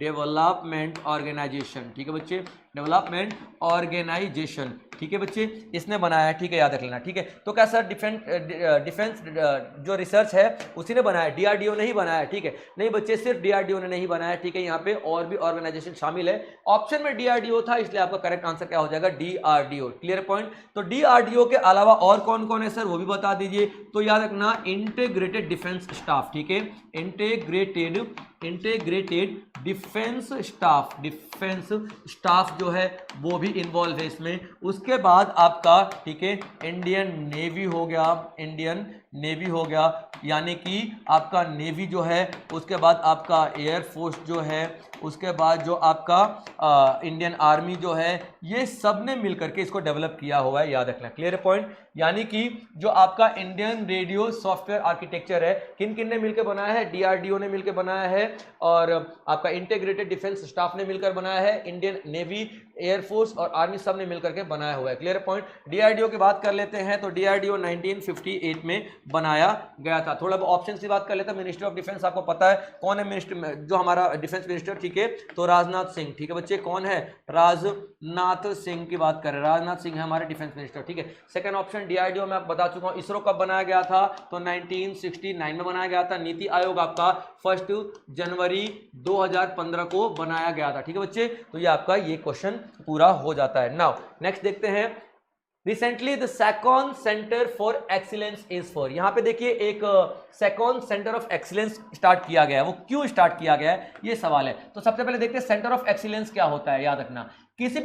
डेवलपमेंट ऑर्गेनाइजेशन, ठीक है बच्चे, डेवलपमेंट ऑर्गेनाइजेशन, ठीक है बच्चे, इसने बनाया, ठीक है, याद रख लेना, ठीक है। तो क्या सर डिफेंस जो रिसर्च है उसी ने बनाया, DRDO नहीं बनाया, ठीक है, नहीं बच्चे, सिर्फ DRDO ने नहीं बनाया, ठीक है, यहाँ पे और भी ऑर्गेनाइजेशन शामिल है। ऑप्शन में DRDO था, इसलिए आपका करेक्ट आंसर क्या हो जाएगा, DRDO। Clear point. तो DRDO के अलावा और कौन कौन है सर, वो भी बता दीजिए। तो याद रखना, इंटीग्रेटेड डिफेंस स्टाफ, ठीक है, इंटीग्रेटेड डिफेंस स्टाफ जो है वो भी इन्वॉल्व है इसमें। उसके बाद आपका, ठीक है, इंडियन नेवी हो गया, इंडियन नेवी हो गया, यानी कि आपका नेवी जो है, उसके बाद आपका एयरफोर्स जो है, उसके बाद जो आपका इंडियन आर्मी जो है, ये सब ने मिलकर के इसको डेवलप किया हुआ है, याद रखना। Clear point? यानी कि जो आपका इंडियन रेडियो सॉफ्टवेयर आर्किटेक्चर है, किन किन ने मिलकर बनाया है? डीआरडीओ ने मिलकर बनाया है, और आपका इंटीग्रेटेड डिफेंस स्टाफ ने मिलकर बनाया है, इंडियन नेवी, एयरफोर्स और आर्मी सब ने मिलकर के बनाया हुआ है। Clear point? डीआरडीओ की बात कर लेते हैं तो डीआरडीओ 1958 में बनाया गया था। थोड़ा ऑप्शन की बात कर लेते हैं। मिनिस्ट्री ऑफ डिफेंस आपको पता है कौन है मिनिस्टर, जो हमारा डिफेंस मिनिस्टर, ठीक है, तो राजनाथ सिंह। ठीक है बच्चे, कौन है? राजनाथ सिंह की बात कर रहे हैं, राजनाथ सिंह है हमारे डिफेंस मिनिस्टर। ठीक है, सेकंड ऑप्शन डीआरडीओ में आप बता चुका हूं। इसरो कब बनाया गया था? तो 1969 में बनाया गया था। नीति आयोग आपका 1 जनवरी 2015 को बनाया गया था। ठीक है बच्चे, तो ये आपका ये क्वेश्चन पूरा हो जाता है। नाउ नेक्स्ट देखते हैं, रिसेंटली द सैकॉन centre for excellence is for. यहां पे देखिए एक सैकॉन सेंटर ऑफ एक्सीलेंस स्टार्ट किया गया है, वो क्यों स्टार्ट किया गया है ये सवाल है। तो सबसे पहले देखते हैं सेंटर ऑफ एक्सीलेंस क्या होता है। याद रखना, किसी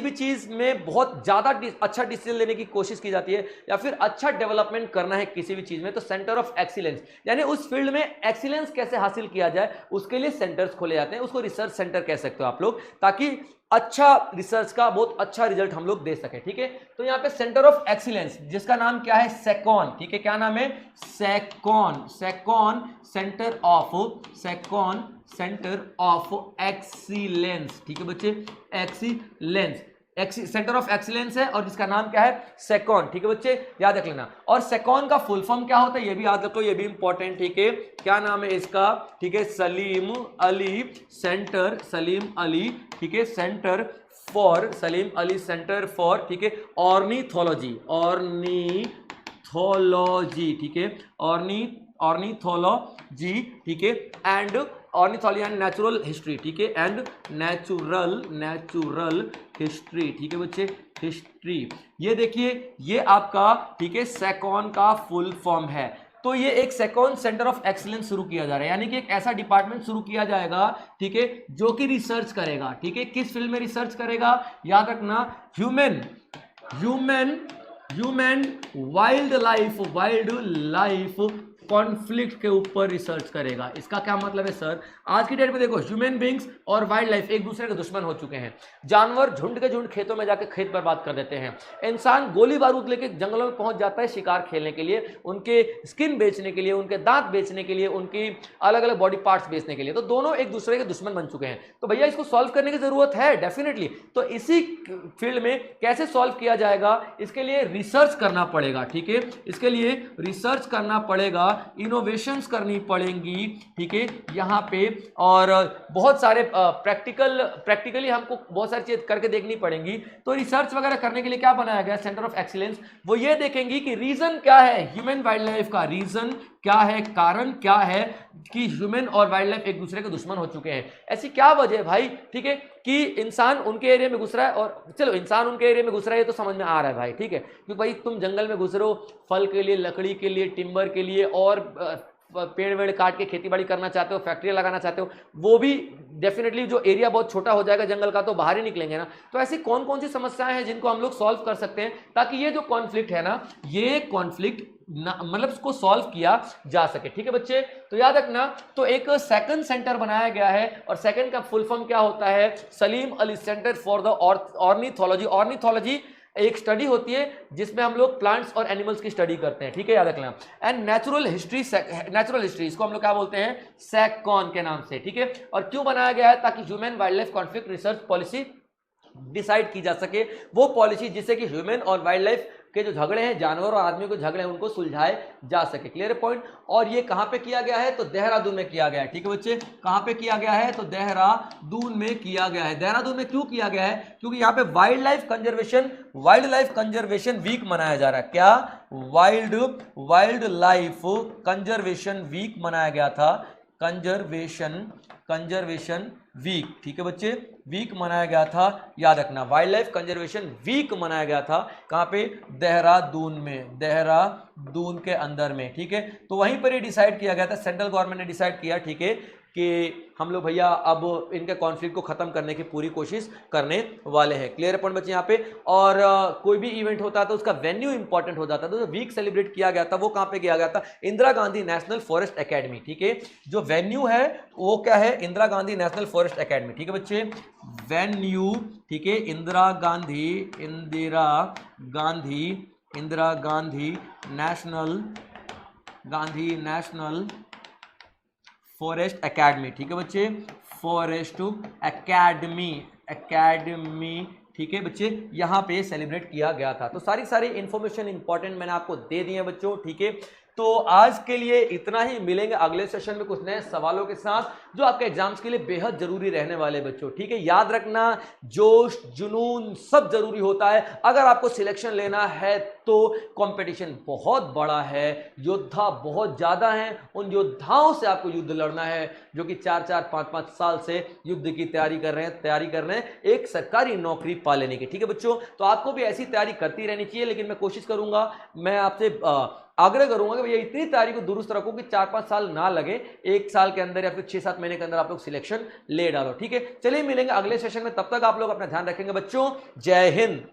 भी चीज में बहुत ज्यादा अच्छा डिसीजन लेने की कोशिश की जाती है, या फिर अच्छा डेवलपमेंट करना है किसी भी चीज में, तो सेंटर ऑफ एक्सीलेंस यानी उस फील्ड में एक्सीलेंस कैसे हासिल किया जाए, उसके लिए सेंटर्स खोले जाते हैं। उसको रिसर्च सेंटर कह सकते हो आप लोग, ताकि अच्छा रिसर्च का बहुत अच्छा रिजल्ट हम लोग दे सके। ठीक है, तो यहां पे सेंटर ऑफ एक्सीलेंस जिसका नाम क्या है? सैकॉन। ठीक है, क्या नाम है? सैकॉन। सैकॉन सेंटर ऑफ एक्सीलेंस। ठीक है बच्चे, एक्सीलेंस, सेंटर ऑफ एक्सीलेंस है, और जिसका नाम क्या है? सैकॉन। ठीक है बच्चे, याद रख लेना। और सैकॉन का फुल फॉर्म क्या होता है ये भी याद रखो, ये भी इंपॉर्टेंट। ठीक है, क्या नाम है इसका? ठीक है, सलीम अली सेंटर, सलीम अली, ठीक है, centre for, Salim Ali centre for, ठीक है, ऑर्निथोलॉजी, ऑर्निथोलॉजी, ठीक है, ऑर्निथोलॉजी, ठीक है, and ornithology and natural history, ठीक है, एंड नेचुरल हिस्ट्री। ठीक है बच्चे, हिस्ट्री, ये देखिए ये आपका, ठीक है, सैकॉन का फुल फॉर्म है। तो ये एक सैकॉन सेंटर ऑफ एक्सीलेंस शुरू किया जा रहा है, यानी कि एक ऐसा डिपार्टमेंट शुरू किया जाएगा, ठीक है, जो कि रिसर्च करेगा। ठीक है, किस फील्ड में रिसर्च करेगा? याद रखना, ह्यूमन वाइल्ड लाइफ कॉन्फ्लिक्ट के ऊपर रिसर्च करेगा। इसका क्या मतलब है सर? आज की डेट में देखो, ह्यूमन बींग्स और वाइल्ड लाइफ एक दूसरे के दुश्मन हो चुके हैं। जानवर झुंड के झुंड खेतों में जाकर खेत बर्बाद कर देते हैं। इंसान गोली बारूद लेके जंगलों में पहुंच जाता है शिकार खेलने के लिए, उनके स्किन बेचने के लिए, उनके दांत बेचने के लिए, उनकी अलग अलग बॉडी पार्ट्स बेचने के लिए। तो दोनों एक दूसरे के दुश्मन बन चुके हैं। तो भैया इसको सॉल्व करने की जरूरत है डेफिनेटली। तो इसी फील्ड में कैसे सॉल्व किया जाएगा, इसके लिए रिसर्च करना पड़ेगा। ठीक है, इसके लिए रिसर्च करना पड़ेगा, इनोवेशंस करनी पड़ेंगी। ठीक है, यहाँ पे और बहुत सारे प्रैक्टिकली हमको बहुत सारी चीज करके देखनी पड़ेंगी। तो रिसर्च वगैरह करने के लिए क्या बनाया गया सेंटर ऑफ एक्सीलेंस? वो ये देखेंगी कि रीजन क्या है ह्यूमन वाइल्ड लाइफ का, रीजन क्या है, कारण क्या है कि ह्यूमन और वाइल्ड लाइफ एक दूसरे के दुश्मन हो चुके हैं। ऐसी क्या वजह है भाई? ठीक है, कि इंसान उनके एरिया में घुस रहा है, और चलो इंसान उनके एरिया में घुस रहा है तो समझ में आ रहा है भाई, ठीक है, क्योंकि भाई तुम जंगल में घुस रहे हो फल के लिए, लकड़ी के लिए, टिम्बर के लिए, और पेड़ वेड़ काट के खेती बाड़ी करना चाहते हो, फैक्ट्रियां लगाना चाहते हो, वो भी डेफिनेटली जो एरिया बहुत छोटा हो जाएगा जंगल का तो बाहर ही निकलेंगे ना। तो ऐसी कौन कौन सी समस्याएं हैं जिनको हम लोग सॉल्व कर सकते हैं, ताकि ये जो कॉन्फ्लिक्ट है ना, ये कॉन्फ्लिक्ट मतलब उसको सॉल्व किया जा सके। ठीक है बच्चे, तो याद रखना, तो एक सेकंड सेंटर बनाया गया है, और सेकंड का फुल फॉर्म क्या होता है? Salim Ali centre for the ornithology. Ornithology एक स्टडी होती है जिसमें हम लोग प्लांट्स और एनिमल्स की स्टडी करते हैं। ठीक है, याद रखना। एंड नेचुरल हिस्ट्री इसको हम लोग क्या बोलते हैं? सैकॉन के नाम से। ठीक है, और क्यों बनाया गया है? ताकि human wild life conflict research policy decide की जा सके, वो पॉलिसी जिससे कि ह्यूमन और वाइल्ड लाइफ के जो झगड़े हैं, जानवर और आदमी के झगड़े हैं, उनको सुलझाए जा सके। Clear point? और ये कहां पे किया गया है? तो देहरादून में किया गया है। ठीक है बच्चे, कहां पे किया गया है? तो देहरादून में किया गया है। देहरादून में क्यों किया गया है? क्योंकि यहाँ पे वाइल्ड लाइफ कंजर्वेशन वीक मनाया जा रहा है। क्या? वाइल्ड लाइफ कंजर्वेशन वीक मनाया गया था, कंजर्वेशन वीक। ठीक है बच्चे, वीक मनाया गया था, याद रखना, वाइल्ड लाइफ कंजर्वेशन वीक मनाया गया था। कहां पे? देहरादून में, देहरादून के अंदर में। ठीक है, तो वहीं पर ये डिसाइड किया गया था, सेंट्रल गवर्नमेंट ने डिसाइड किया, ठीक है, कि हम लोग भैया अब इनके कॉन्फ्लिक्ट को खत्म करने की पूरी कोशिश करने वाले हैं। क्लियर पॉइंट बच्चे यहाँ पे। और कोई भी इवेंट होता था उसका वेन्यू इंपॉर्टेंट हो जाता था। तो वीक सेलिब्रेट किया गया था वो कहां पे किया गया था? Indira Gandhi national forest academy. ठीक है, जो वेन्यू है वो क्या है? Indira Gandhi national forest academy. ठीक है बच्चे, वेन्यू, ठीक है, Indira Gandhi national forest academy. ठीक है बच्चे, फॉरेस्ट एकेडमी, ठीक है बच्चे, यहां पे सेलिब्रेट किया गया था। तो सारी इंफॉर्मेशन इंपॉर्टेंट मैंने आपको दे दी है बच्चों। ठीक है, तो आज के लिए इतना ही। मिलेंगे अगले सेशन में कुछ नए सवालों के साथ जो आपके एग्जाम्स के लिए बेहद जरूरी रहने वाले बच्चों। ठीक है, याद रखना, जोश जुनून सब जरूरी होता है। अगर आपको सिलेक्शन लेना है तो कंपटीशन बहुत बड़ा है, योद्धा बहुत ज्यादा हैं, उन योद्धाओं से आपको युद्ध लड़ना है जो कि 4-4, 5-5 साल से युद्ध की तैयारी कर रहे हैं एक सरकारी नौकरी पा लेने की। ठीक है बच्चों, तो आपको भी ऐसी तैयारी करती रहनी चाहिए। लेकिन मैं कोशिश करूंगा, मैं आपसे आग्रह करूंगा कि भैया इतनी तैयारी को दुरुस्त रखो कि 4-5 साल ना लगे, 1 साल के अंदर या फिर 6-7 महीने के अंदर आप लोग सिलेक्शन ले डालो। ठीक है, चलिए मिलेंगे अगले सेशन में, तब तक आप लोग अपना ध्यान रखेंगे बच्चों। जय हिंद।